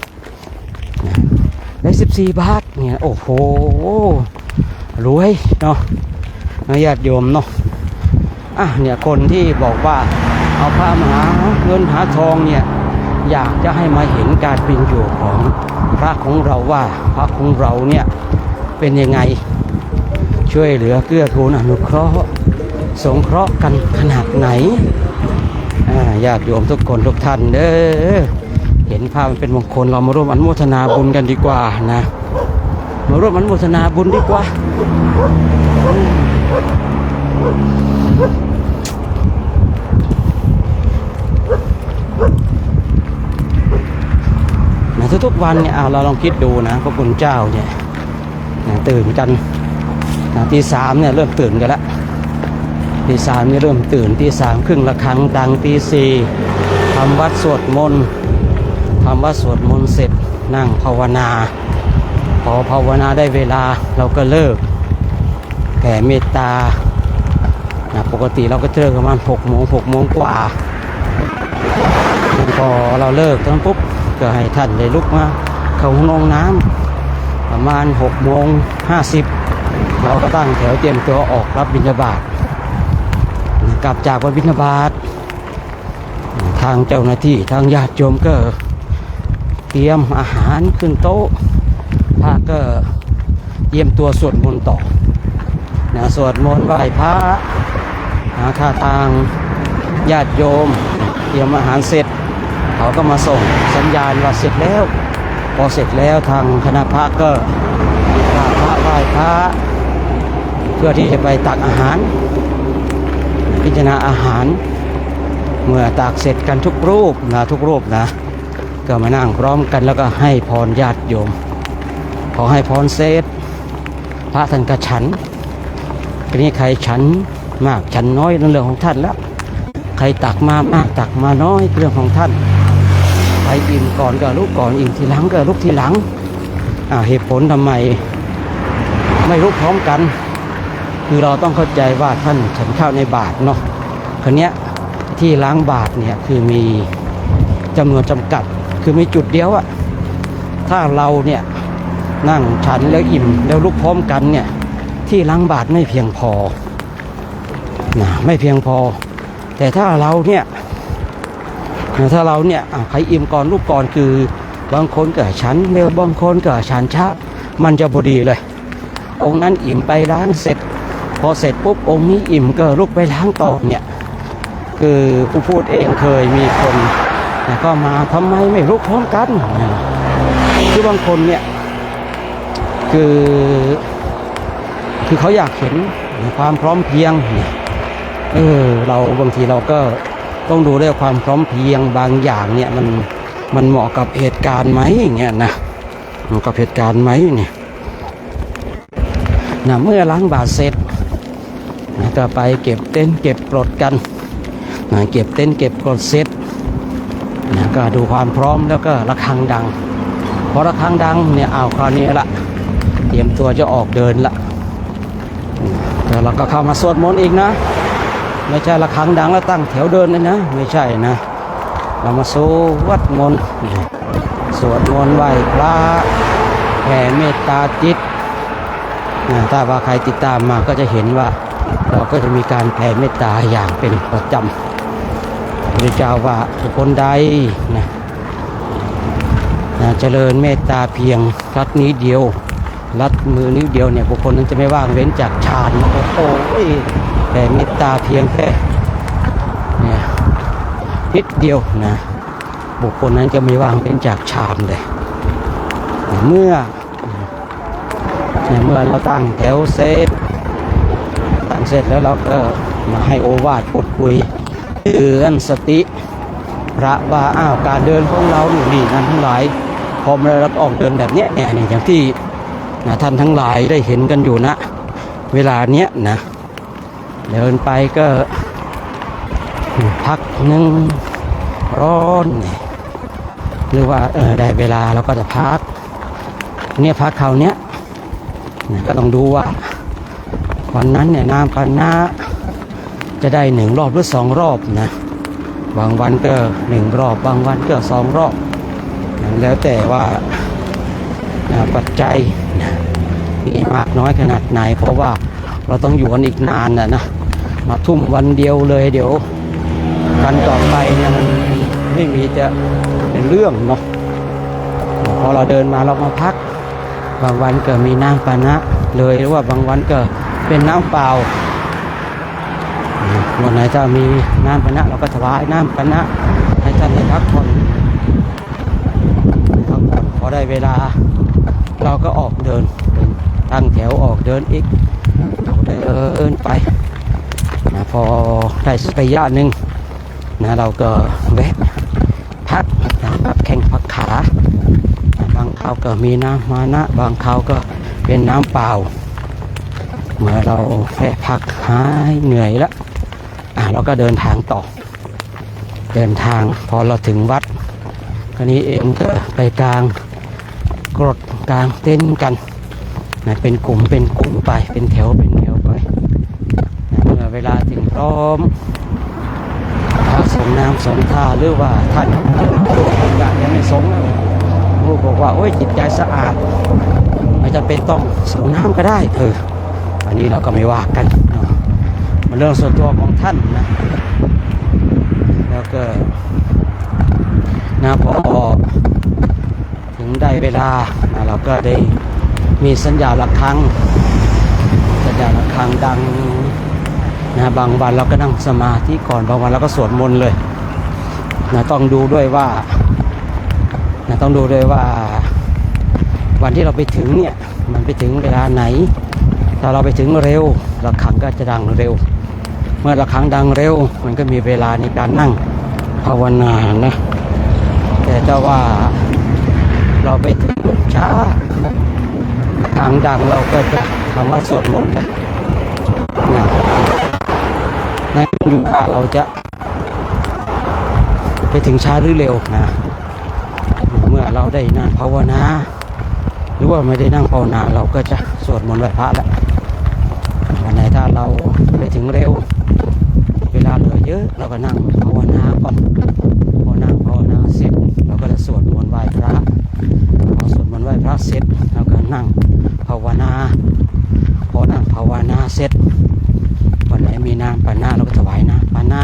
ได้14 บาทเนี่ยโอ้โหรวยเนาะญาติโยมเนาะเนี่ยคนที่บอกว่าเอาพระมาหาเงินหาทองเนี่ยอยากจะให้มาเห็นการเป็นอยู่ของพระของเราว่าพระของเราเนี่ยเป็นยังไงช่วยเหลือเกื้อกูลอนุเคราะห์สงเคราะห์กันขนาดไหนญาติโยมทุกคนทุกท่านเด้อเห็นภาพมันเป็นมงคลเรามาร่วมอนุโมทนาบุญกันดีกว่านะมาร่วมอนุโมทนาบุญดีกว่าทุกๆวันเนี่ยเราลองคิดดูนะพระคุณเจ้าเนี่ยตื่นกัน ตีสามเนี่ยเริ่มตื่นกันแล้วตีสามนี่เริ่มตื่นตีสามครึ่งระฆังดังตีสี่ทำวัดสวดมนต์เสร็จนั่งภาวนาพอภาวนาได้เวลาเราก็เลิกแผ่เมตตาปกติเราก็เลิกประมาณ6 โมงกว่าพอเราเลิกตอนปุ๊บก็ให้ท่านได้ลุกมาเข้าห้องน้ำประมาณ6:50เราก็ตั้งแถวเตรียมตัวออกรับบิณฑบาตกลับจากวันบิณฑบาตทางเจ้าหน้าที่ทางญาติโยมก็เตรียมอาหารขึ้นโต๊ะพระก็เตรียมตัวสวดมนต์ต่อสวดมนต์ไหว้พระถ้าทางญาติโยมเตรียมอาหารเสร็จเขาก็มาส่งสัญญาณว่าเสร็จแล้วพอเสร็จแล้วทางคณะพระก็ไหว้พระเพื่อที่จะไปตักอาหารพิจารณาอาหารเมื่อตักเสร็จกันทุกรูปนะก็มานั่งพร้อมกันแล้วก็ให้พรญาติโยมขอให้พรเสร็จพระท่านก็ฉันทีนี้ใครฉันมากฉันน้อยนั่นเรื่องของท่านแล้วใครตักมามากตักมาน้อยเรื่องของท่านใครอิ่มก่อนก็ลุกก่อนอิ่มทีหลังก็ลุกทีหลังเหตุผลทำไมไม่ลุกพร้อมกันคือเราต้องเข้าใจว่าท่านฉันข้าวในบาตรเนาะคนเนี้ยที่ล้างบาตรเนี่ยคือมีจำนวนจำกัดคือมีจุดเดียวอะถ้าเราเนี่ยนั่งฉันแล้วอิ่มแล้วลุกพร้อมกันเนี่ยที่ล้างบาตรไม่เพียงพอไม่เพียงพอแต่ถ้าเราเนี่ยใครอิ่มก่อนลุกก่อนคือบางคนก็ฉันเร็วบางคนก็ฉันช้ามันจะพอดีเลยองค์นั้นอิ่มไปล้างเสร็จพอเสร็จปุ๊บองค์นี้อิ่มก็ลุกไปล้างต่อเนี่ยคือผู้พูดเองเคยมีคนก็มาทำไมไม่ลุกพร้อมกันคือบางคนเนี่ยคือเขาอยากเห็นความพร้อมเพรียงเราบางทีเราก็ต้องดูด้วยความพร้อมเพรียงบางอย่างเนี่ยมันเหมาะกับเหตุการณ์ไหมอย่างเงี้ยนะเหมาะกับเหตุการณ์ไหมเนี่ยเมื่อล้างบาตรเสร็จก็ไปเก็บเต็นท์เก็บกรดกันเก็บเต็นท์เก็บกรดเสร็จก็ดูความพร้อมแล้วก็ระฆังดังพอระฆังดังเนี่ยคราวนี้ละเตรียมตัวจะออกเดินละแต่เราก็เข้ามาสวดมนต์อีกนะไม่ใช่ระฆังดังแล้วตั้งแถวเดินเลยนะไม่ใช่นะเรามาสวดมนต์ไหว้พระแผ่เมตตาจิตถ้าว่าใครติดตามมาก็จะเห็นว่าเราก็จะมีการแผ่เมตตาอย่างเป็นประจำพระเจ้าว่าบุคคลใดเจริญเมตตาเพียงรัดนี้เดียวรัดมือนิ้วเดียวเนี่ยบุคคลนั้นจะไม่ว่างเว้นจากฌานโอ้ยแผ่เมตตาเพียงแค่เนี่ยนิดเดียวนะบุคคลนั้นจะไม่ว่างเว้นจากฌานเลยเมื่อเราตั้งแถวเสร็จแล้วเราก็มาให้โอวาทพูดคุยเตือนสติพระว่าการเดินของเรานี่นั่นทั้งหลายพอเราออกเดินแบบเนี้ยอย่างที่ท่านทั้งหลายได้เห็นกันอยู่นะเวลาเนี้ยนะเดินไปก็พักนึงร้อนหรือว่าได้เวลาเราก็จะพักเนี่ยพักคราวเนี้ยก็ต้องดูว่าวันนั้นเนี่ยน้ำปานะจะได้1 รอบหรือ2 รอบนะบางวันก็1 รอบบางวันก็2 รอบแล้วแต่ว่าปัจจัยมีมากน้อยขนาดไหนเพราะว่าเราต้องอยู่กันอีกนานนะมาทุ่มวันเดียวเลยเดี๋ยวกันต่อไปเนี่ยมันไม่มีจะเป็นเรื่องเนาะพอเราเดินมาเรามาพักบางวันก็มีน้ำปานะเลยหรือว่าบางวันก็เป็นน้ำเปล่าวันไหนถ้ามีน้ำปานะเราก็ถวายน้ำปานะให้ท่านได้พักผ่อนพอได้เวลาเราก็ออกเดินตั้งแถวออกเดินอีกเดินไปพอได้สักระยะหนึ่งเราก็แวะพักแข้งพักขาบางคราวก็มีน้ำมานะบางคราวก็เป็นน้ำเปล่า เมื่อเราแค่พักหายเหนื่อยแล้วเราก็เดินทางต่อเดินทางพอเราถึงวัดคราวนี้เองก็ไปกลางกรดกลางเต็นท์กันเป็นกลุ่มไปเป็นแถวไปเมื่อเวลาถึงพร้อมพระสงฆ์น้ำสงฆ์ท่าหรือว่าท่านยังไม่สงฆ์ลูกบอกว่าโอ้ยจิตใจสะอาดไม่จำเป็นต้องสงน้ำก็ได้อันนี้เราก็ไม่ว่ากันมันเรื่องส่วนตัวของท่านนะแล้วก็พอถึงได้เวลาเราก็ได้มีสัญญาณระฆังดังบางวันเราก็นั่งสมาธิก่อนบางวันเราก็สวดมนต์เลยต้องดูด้วยว่าวันที่เราไปถึงเนี่ยมันไปถึงเวลาไหนถ้าเราไปถึงเร็วระฆังก็จะดังเร็วเมื่อระฆังดังเร็วมันก็มีเวลาในการนั่งภาวนานะแต่ถ้าว่าเราไปถึงช้าระฆังดังเราก็จะทำว่าสวดมนต์นั่นอยู่ว่าเราจะไปถึงช้าหรือเร็วนะเมื่อเราได้นั่งภาวนาหรือว่าไม่ได้นั่งภาวนาเราก็จะสวดมนต์ไหว้พระแล้ววันไหนถ้าเราไปถึงเร็วเวลาเหลือเยอะเราก็นั่งภาวนาก่อนพอนั่งภาวนาเสร็จเราก็จะสวดมนต์ไหว้พระพอสวดมนต์ไหว้พระเสร็จเราก็นั่งภาวนาพอนั่งภาวนาเสร็จวันไหนมีน้ำปานะเราก็ถวายน้ำปานะ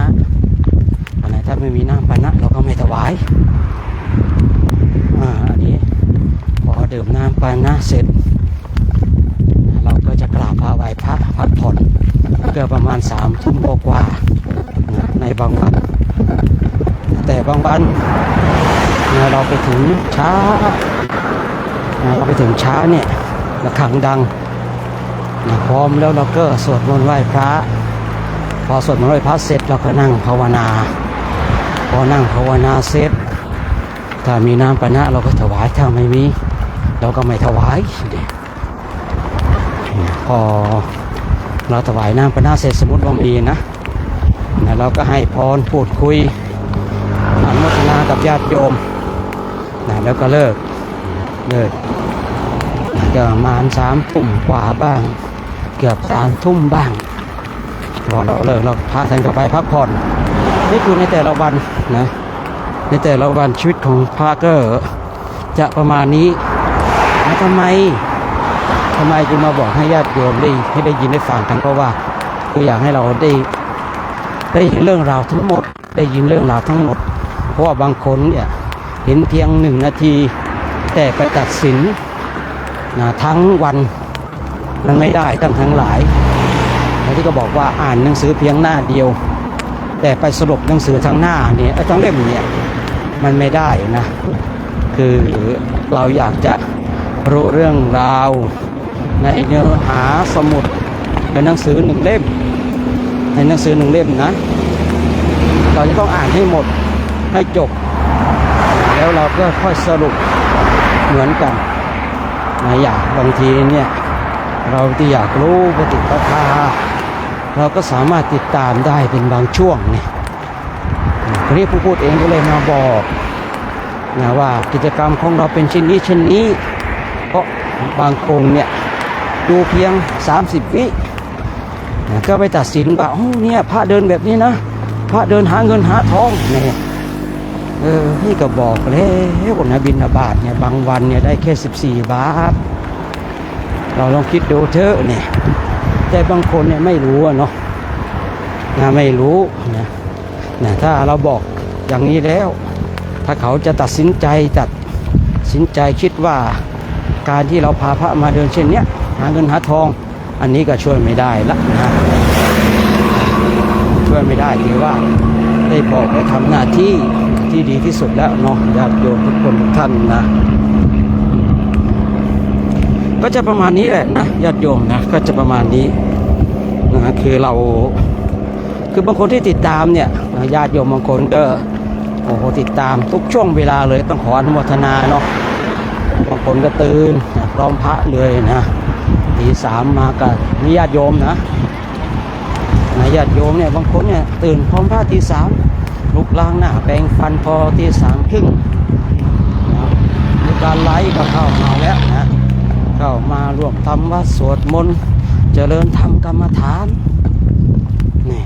วันไหนถ้าไม่มีน้ำปานะเราก็ไม่ถวายอันนี้พอดื่มน้ำปานะเสร็จเราก็จะกราบพระไหว้พระพักผ่อนเกือบประมาณ3 ทุ่มกว่าในบางวันแต่บางวันเราไปถึงช้าเนี่ยระฆังดังพร้อมแล้วเราก็สวดมนต์ไหว้พระพอสวดมนต์ไหว้พระเสร็จเราก็นั่งภาวนาพอนั่งภาวนาเสร็จถ้ามีน้ำปานะเราก็ถวายถ้าไม่มีเราก็ไม่ถวายพอเราถวายน้ำปานะเสร็จสมมติว่ามีนะเราก็ให้พรพูดคุยอนุโมทนากับญาติโยมแล้วก็เลิกก็ประมาณ3 ทุ่มกว่าบ้างเกือบ3 ทุ่มบ้างพอเราเลิกเราพาท่านก็ไปพักผ่อนนี่คือในแต่ละวันนะในแต่ละวันชีวิตของพระก็จะประมาณนี้ทำไมจึงมาบอกให้ญาติโยมให้ได้ยินได้ฟังกันเพราะว่าคืออยากให้เราได้เห็นเรื่องราวทั้งหมดได้ยินเรื่องราวทั้งหมดเพราะว่าบางคนเนี่ยเห็นเพียง1 นาทีแต่ไปตัดสินทั้งวันมันไม่ได้ทั้งหลายแล้วที่ก็บอกว่าอ่านหนังสือเพียงหน้าเดียวแต่ไปสรุปหนังสือทั้งหน้าเนี่ยทั้งเล่มเนี่ยมันไม่ได้นะคือเราอยากจะรู้เรื่องราวในเนื้อหาสมุดในหนังสือ1 เล่มในหนังสือ1 เล่มนะเราจะต้องอ่านให้หมดให้จบแล้วเราก็ค่อยสรุปเหมือนกันอย่างบางทีเนี่ยเราที่อยากรู้ปฏิปทาเราก็สามารถติดตามได้เป็นบางช่วงเนี่ยทีนี้ผู้พูดเองก็เลยมาบอกว่ากิจกรรมของเราเป็นเช่นนี้เพราะบางคนเนี่ยดูเพียง30 วิก็ไปตัดสินว่าเนี่ยพระเดินแบบนี้นะพระเดินหาเงินหาทองเนี่ยนี่ก็บอกแล้วนะบิณฑบาตเนี่ยบางวันเนี่ยได้แค่14 บาทเราลองคิดดูเถอะเนี่ยแต่บางคนเนี่ยไม่รู้เนาะไม่รู้นะถ้าเราบอกอย่างนี้แล้วถ้าเขาจะตัดสินใจคิดว่าการที่เราพาพระมาเดินเช่นเนี้ยหาเงินหาทองอันนี้ก็ช่วยไม่ได้ละนะช่วยไม่ได้ถือว่าได้บอกได้ทำหน้าที่ดีที่สุดแล้วเนาะญาติโยมทุกคนทุกท่านนะก็จะประมาณนี้แหละนะญาติโยมนะก็จะประมาณนี้นะคือบางคนที่ติดตามเนี่ยญาติโยมบางคนก็ติดตามทุกช่วงเวลาเลยต้องขออนุโมทนาเนาะบางคนก็ตื่นพร้อมพระเลยนะติ ตีสามมากับนิญาติโยมนะญาติโยมเนี่ยบางคนเนี่ยตื่นพร้อมพระตีสามลุกล้างหน้าแปรงฟันพอตีสามครึ่งมีการไลฟ์ก็เข้ามาแล้วนะเข้ามาร่วมทำวัดสวดมนต์เจริญธรรมกรรมฐานนี่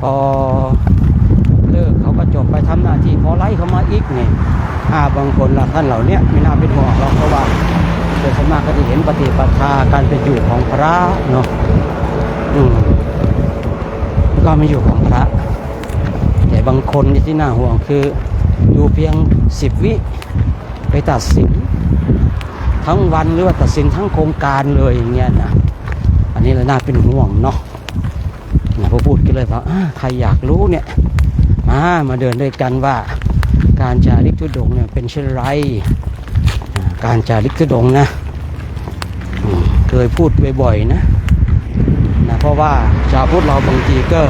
พอเลิกเขาก็จบไปทำหน้าที่พอไลฟ์เขามาอีกนี่บางคนละท่านเหล่านี้ไม่น่าเป็นห่วงเราเพราะว่าโดยสมากก็จะเห็นปฏิปทาการเป็นอยู่ของพระเนาะก็ไม่อยู่ของพระแต่บางคนที่น่าห่วงคืออยู่เพียง10 วิไปตัดสินทั้งวันหรือว่าตัดสินทั้งโครงการเลยอย่างเงี้ยนะอันนี้เราน่าเป็นห่วงเนาะพอพูดกันเลยว่าใครอยากรู้เนี่ยมาเดินด้วยกันว่าการจาริกธุดงค์เนี่ยเป็นเช่นไรการจาริกธุดงค์นะเคยพูดบ่อยๆนะเพราะว่าชาวพุทธเราบางทีก็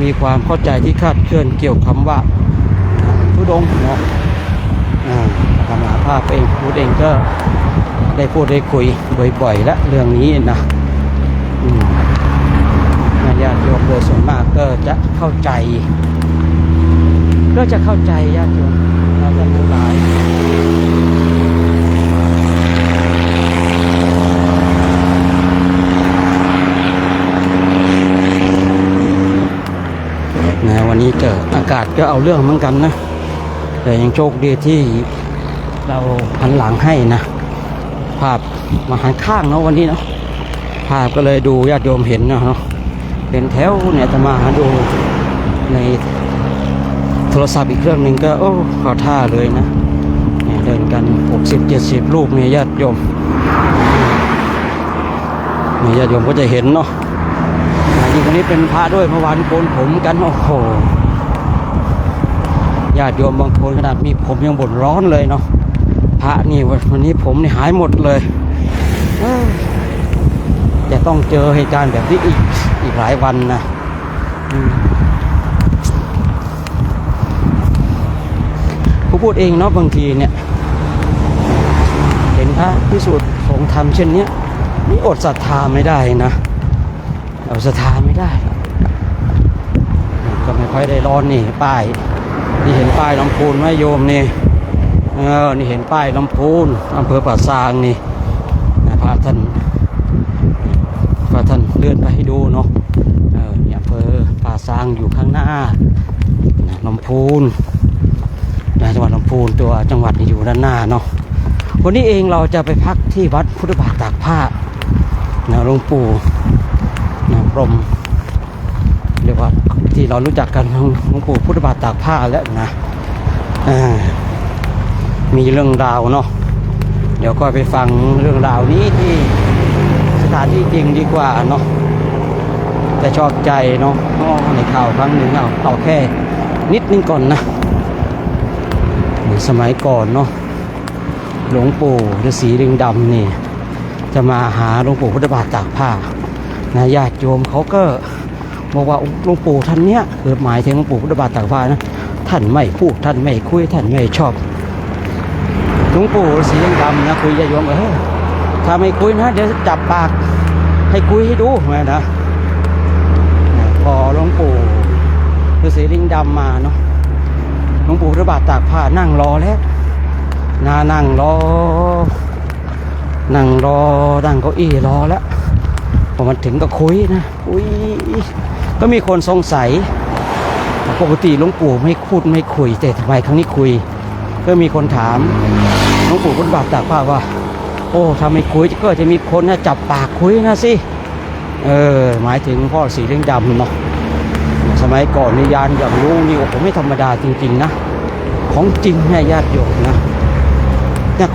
มีความเข้าใจที่คลาดเคลื่อนเกี่ยวกับคำว่าธุดงค์เนาะธรรมภาพเองพูดเองก็ได้พูดได้คุยบ่อยๆและเรื่องนี้นะญาติโยมโดยส่วนมากก็จะเข้าใจญาติโยมเราจะทั้งหลายวันนี้เจออากาศก็เอาเรื่องเหมือนกันนะแต่ยังโชคดีที่เราหันหลังให้นะภาพมาหันข้างเนาะวันนี้เนาะภาพก็เลยดูญาติโยมเห็นเนาะเป็นแถวเนี่ยจะมาหาดูในโทรศัพท์อีกเครื่องหนึ่งก็ขอท่าเลยนะเนี่ยเดินกัน60-70 รูปเนี่ยญาติโยมญาติโยมก็จะเห็นเนาะยิ่งวันนี้เป็นพระด้วยเมื่อวานโกนผมกันโอ้โหญาติโยมบางคนขนาดมีผมยังบ่นร้อนเลยเนาะพระนี่วันนี้ผมนี่หายหมดเลยจะต้องเจอเหตุการณ์แบบนี้อีกหลายวันนะผู้พูดเองเนาะบางทีเนี่ยเห็นพระพิสูจน์ของธรรมเช่นนี้นี่อดศรัทธาไม่ได้นะเอาศรัทธาไม่ได้ก็ไม่ค่อยได้ร้อนนี่ป้ายนี่เห็นป้ายลำพูนไหมโยมนี่นี่เห็นป้ายลำพูนอำเภอป่าซางนี่พระท่านเลื่อนไปให้ดูเนาะอำเภอป่าซางอยู่ข้างหน้าลำพูนจังหวัดลำพูนตัวจังหวัดอยู่ด้านหน้าเนาะวันนี้เองเราจะไปพักที่วัดพุทธบาทตากผ้าหลวงปู่พรหมเรียกว่าที่เรารู้จักกันหลวงปู่พุทธบาทตากผ้าแล้วนะมีเรื่องราวเนาะเดี๋ยวก็ไปฟังเรื่องราวนี้ที่สถานที่จริงดีกว่าเนาะแต่ชอบใจเนาะในข่าวครั้งหนึ่งเอาแค่นิดนึงก่อนนะสมัยก่อนเนาะหลวงปู่ฤาษีลิงดำนี่จะมาหาหลวงปู่พุทธบาทตากผ้าญาติโยมเขาก็บอกว่าหลวงปู่ท่านเนี้ยคือหมายถึงหลวงปู่พุทธบาทตากผ้านะท่านไม่พูดท่านไม่คุยท่านไม่ชอบหลวงปู่ฤาษีลิงดำนะคุยญาติโยมถ้าไม่คุยนะเดี๋ยวจับปากให้คุยให้ดูนะพอหลวงปู่ฤาษีลิงดำมาเนาะหลวงปู่พุทธบาทตากผ้านั่งรอแล้วนั่งรอนั่งเก้าอี้รอแล้วพอมันถึงก็คุยนะก็มีคนสงสัยปกติหลวงปู่ไม่พูดไม่คุยแต่ทำไมครั้งนี้คุยก็มีคนถามหลวงปู่พุทธบาทตากผ้าว่าถ้าไม่คุยก็จะมีคนจับปากคุยนะสิหมายถึงพ่อสีเลี้ยงดำเนาะสมัยก่อนนิยานอย่างรู้นี่ผมไม่ธรรมดาจริงๆนะของจริงเนี่ยญาติโยมนะ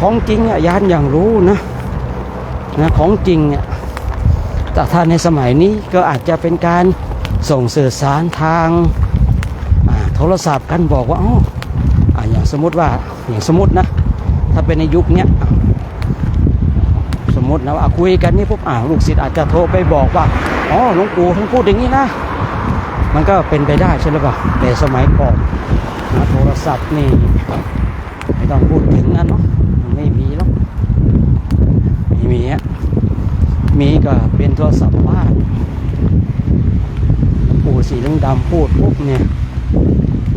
ของจริงญาติอย่างรู้นะของจริงเนี่ยแต่ถ้าในสมัยนี้ก็อาจจะเป็นการส่งสื่อสารทางโทรศัพท์กันบอกว่าอย่างสมมตินะถ้าเป็นในยุคนี้สมมตินะว่าคุยกันนี่ปุ๊บลูกศิษย์อาจจะโทรไปบอกว่าหลวงปู่ท่านพูดอย่างนี้นะมันก็เป็นไปได้ใช่หรือเปล่าแต่สมัยก่อนโทรศัพท์นี่ไม่ต้องพูดถึงนั่นเนาะไม่มีแล้ว มีก็เป็นโทรศัพท์บ้านปู่สีเหลืองดำพูดปุ๊บเนี่ย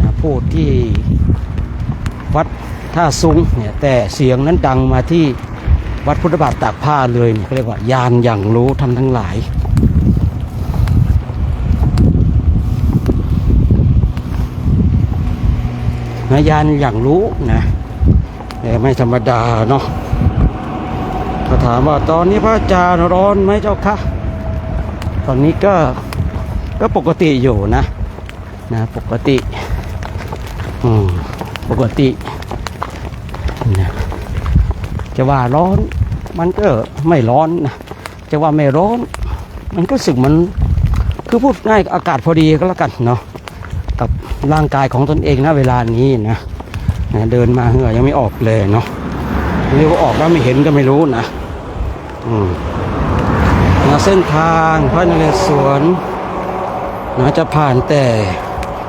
นะพูดที่วัดท่าซุงเนี่ยแต่เสียงนั้นดังมาที่วัดพุทธบาทตากผ้าเลยเนี่ยเขาเรียกว่ายานอย่างรู้ท่านทั้งหลายนะยานอย่างรู้นะแต่ไม่ธรรมดาเนาะเขาถามว่าตอนนี้พระอาจารย์ร้อนไหมเจ้าคะตอนนี้ก็ปกติอยู่นะปกติปกตินะจะว่าร้อนมันก็ไม่ร้อนนะจะว่าไม่ร้อนมันก็รู้สึกมันคือพูดง่ายอากาศพอดีก็แล้วกันเนาะกับร่างกายของตนเองนะเวลานี้นะเดินมาเหงื่อยังไม่ออกเลยเนาะเรียกว่าออกแล้วไม่เห็นก็ไม่รู้นะเส้นทางพระนเรศวรจะผ่านแต่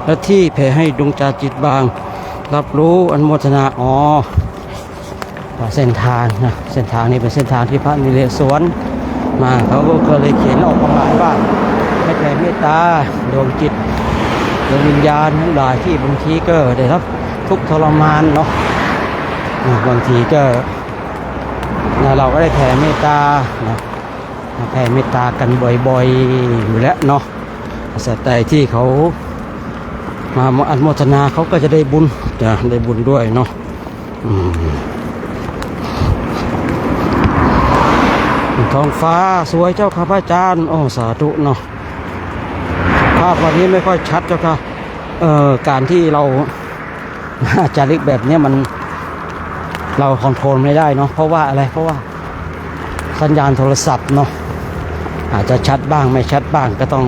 ละที่แผ่ให้ดวงใจจิตบางรับรู้อนุโมทนาเส้นทางนะเส้นทางนี้เป็นเส้นทางที่พระนเรศวรมาเขาก็เลยเขียนออกมาหลายว่าให้แผ่เมตตาดวงจิตดวงวิญญาณทั้งหลายที่บางทีก็ได้รับทุกข์ทรมานเนาะบางทีก็เราก็ได้แผ่เมตตาแผ่เมตตากันบ่อยๆอยู่แล้วเนาะสัตว์ใดที่เขามาอนุโมทนาเขาก็จะได้บุญได้บุญด้วยเนาะท้องฟ้าสวยเจ้าค่ะพระอาจารย์โอ้สาธุเนาะภาพวันนี้ไม่ค่อยชัดเจ้าค่ะการที่เราจาริกแบบนี้มันเราคอนโทรลไม่ได้เนาะเพราะว่าอะไรเพราะว่าสัญญาณโทรศัพท์เนาะอาจจะชัดบ้างไม่ชัดบ้างก็ต้อง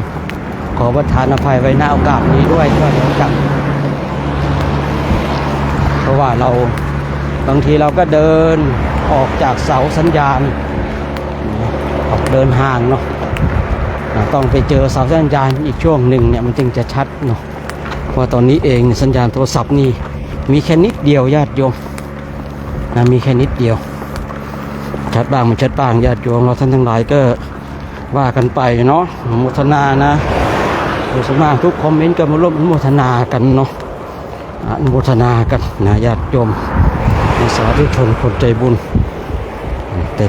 ขอประทานอภัยไว้ณโอกาสนี้ด้วยก็แล้วกันเพราะว่าเราบางทีเราก็เดินออกจากเสาสัญญาณออกเดินห่างเนาะต้องไปเจอเสาสัญญาณอีกช่วงหนึ่งเนี่ยมันจึงจะชัดเนาะเพราะตอนนี้เองสัญญาณโทรศัพท์นี่มีแค่นิดเดียวญาติโยมมีแค่นิดเดียวชัดบ้างมันชัดบ้างญาติโยมเราท่านทั้งหลายก็ว่ากันไปเนาะอนุโมทนานะโดยส่วนมากทุกคอมเมนต์ก็มาร่วมอนุโมทนากันเนาะอนุโมทนากันนะญาติโยมสาธุชนคนใจบุญ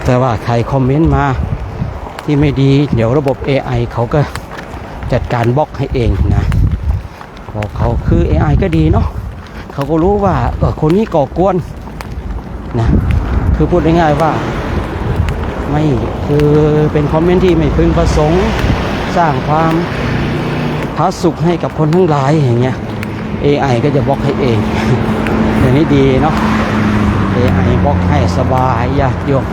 แต่ว่าใครคอมเมนต์มาที่ไม่ดีเดี๋ยวระบบ AI เขาก็จัดการบล็อกให้เองนะเขาคือ AI ก็ดีเนาะเขาก็รู้ว่าคนนี้ก่อกวนนะคือพูดง่ายๆว่าไม่คือเป็นคอมเมนต์ที่ไม่พึงประสงค์สร้างความผาสุกให้กับคนทั้งหลายอย่างเงี้ย AI ก็จะบล็อกให้เองอย่างนี้ดีเนาะ AI บล็อกให้สบายญาติโยม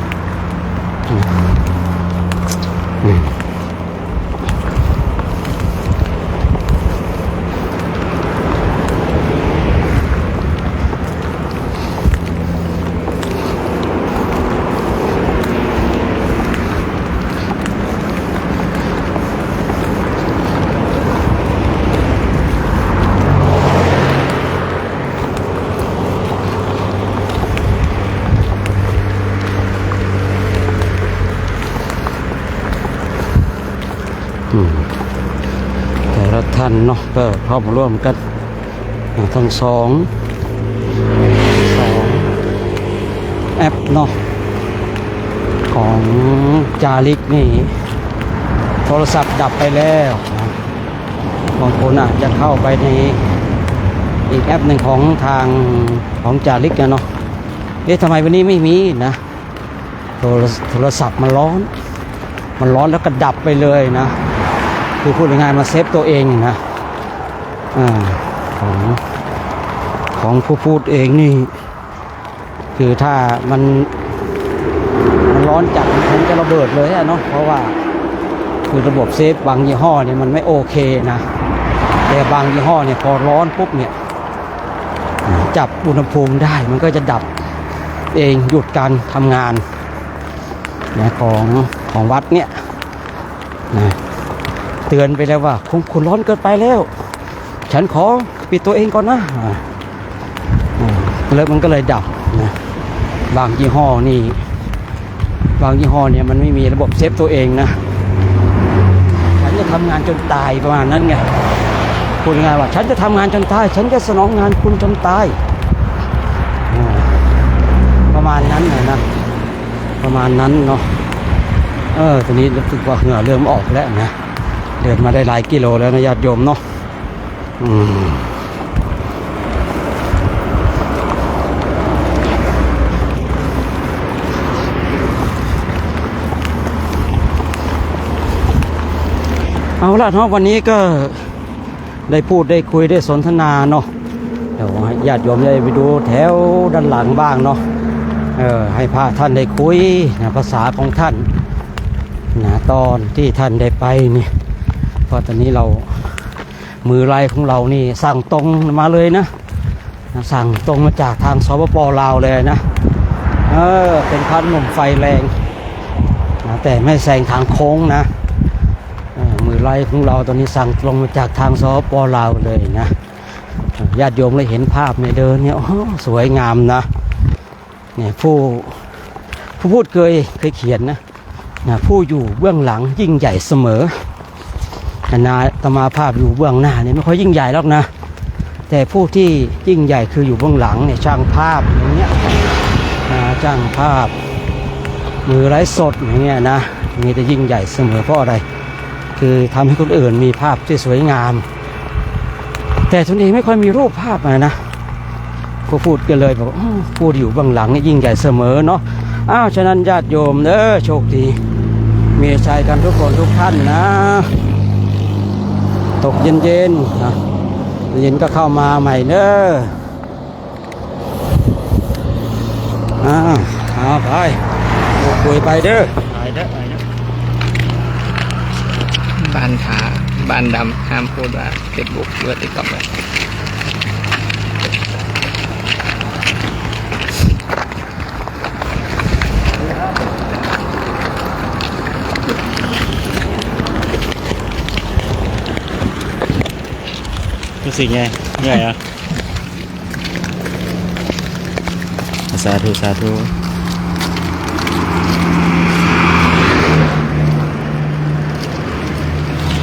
แต่ละท่านเนาะก็เข้ามาร่วมกันทั้งสองแอปเนาะของจาริกนี่โทรศัพท์ดับไปแล้วบางคนอาจจะเข้าไปในอีกแอปหนึ่งของทางของจาริกเนาะทำไมวันนี้ไม่มีนะโทรศัพท์มันร้อนแล้วก็ดับไปเลยนะคือพูดง่ายๆมาเซฟตัวเองนะของผู้พูดเองนี่คือถ้ามันร้อนจัดมันคงจะระเบิดเลยเนาะเพราะว่าคือระบบเซฟบางยี่ห้อเนี่ยมันไม่โอเคนะแต่บางยี่ห้อเนี่ยพอร้อนปุ๊บเนี่ยจับอุณหภูมิได้มันก็จะดับเองหยุดการทำงานนะของวัดเนี่ยนะเตือนไปแล้วว่าคุณร้อนเกินไปแล้วฉันขอปิดตัวเองก่อนนะแล้วมันก็เลยดับนะบางยี่ห้อนี่ บางยี่ห้อเนี่ยมันไม่มีระบบเซฟตัวเองนะฉันจะทำงานจนตายประมาณนั้นไงพูดง่ายว่าฉันจะทำงานจนตายฉันจะสนองงานคุณจนตายประมาณนั้นนะประมาณนั้นเนาะตอนนี้รู้สึกว่าเหงื่อเริ่มออกแล้วนะเดินมาได้หลายกิโลแล้วนะญาติโยมเนาะเอาละเนาะวันนี้ก็ได้พูดได้คุยได้สนทนาเนาะเดี๋ยวญาติโยมได้ไปดูแถวด้านหลังบ้างเนาะให้พระท่านได้คุยนะภาษาของท่านนะตอนที่ท่านได้ไปนี่เพราะตอนนี้เรามือไล่ของเรานี่สั่งตรงมาเลยนะสั่งตรงมาจากทางสปป.ลาวเลยนะเป็นพระหนุ่มไฟแรงนะแต่ไม่แซงทางโค้งนะมือไล่ของเราตอนนี้สั่งตรงมาจากทางสปป.ลาวเลยนะญาติโยมเลยเห็นภาพในเดินเนี่ยสวยงามนะเนี่ยผู้พูดเคยเขียนนะผู้อยู่เบื้องหลังยิ่งใหญ่เสมอนาตมาภาพอยู่เบื้องหน้าเนี่ยไม่ค่อยยิ่งใหญ่หรอกนะแต่ผู้ที่ยิ่งใหญ่คืออยู่เบื้องหลังเนี่ยช่างภาพอย่างเงี้ยช่างภาพมือไร้สดอย่างเงี้ยนะนี่จะยิ่งใหญ่เสมอเพราะอะไรคือทำให้คนอื่นมีภาพที่สวยงามแต่ตนเองไม่ค่อยมีรูปภาพนะก็พูดกันเลยบอกผู้อยู่เบื้องหลังนี่ยิ่งใหญ่เสมอเนาะฉะนั้นญาติโยมโชคดีมีชัยกันทุกคนทุกท่านนะตกเย็นๆนะเย็นก็เข้ามาใหม่เอาไปคุยไปเด้อบ้านขาบ้านดำห้ามพูดว่าเฟซบุ๊กหรือติ๊กต็อกเลยรู้สึกไงเหนื่อยอ่ะสาธุสาธุ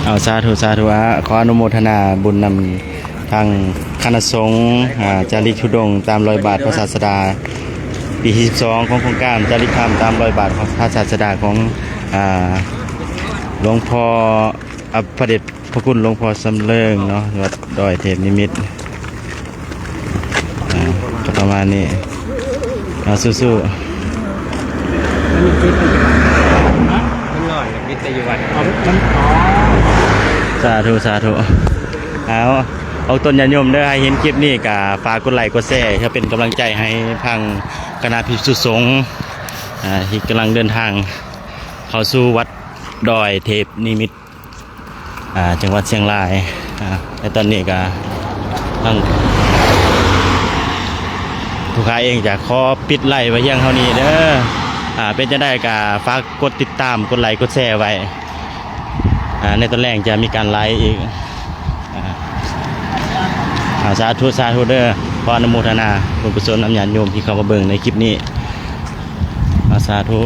เอาสาธุสาธุขออนุโมทนาบุญนำทางคณะสงฆ์จาริกธุดงค์ตามรอยบาทพระศาสดาปีที่12ของโครงการจาริกธรรมตามรอยบาทพระศาสดาของหลวงพ่อพระเดชพระคุณหลวงพ่อสำเริงเนาะวัดดอยเทพนิมิตรก็ประมาณนี้สู้ๆสาธุสาธุเอาต้นญาติโยมได้เห็นคลิปนี้กับฝากกดไลค์กดแชร์เพื่อเป็นกำลังใจให้ทางคณะภิกษุสงฆ์ที่กำลังเดินทางเข้าสู่วัดดอยเทพนิมิตรจังหวัดเชียงรายในตอนนี้ก็ทั้งผู้ค้าเองจะขอปิดไลฟ์ไว้ยังเท่านี้เด้อเป็นจะได้ก็ฝากกดติดตามกดไลค์กดแชร์ไว้ในตอนแรกจะมีการไลฟ์อีกสาธุสาธุเด้อขออนุโมทนาบุญกุศลอำญาติโยมที่เข้ามาเบิ่งในคลิปนี้สาธุ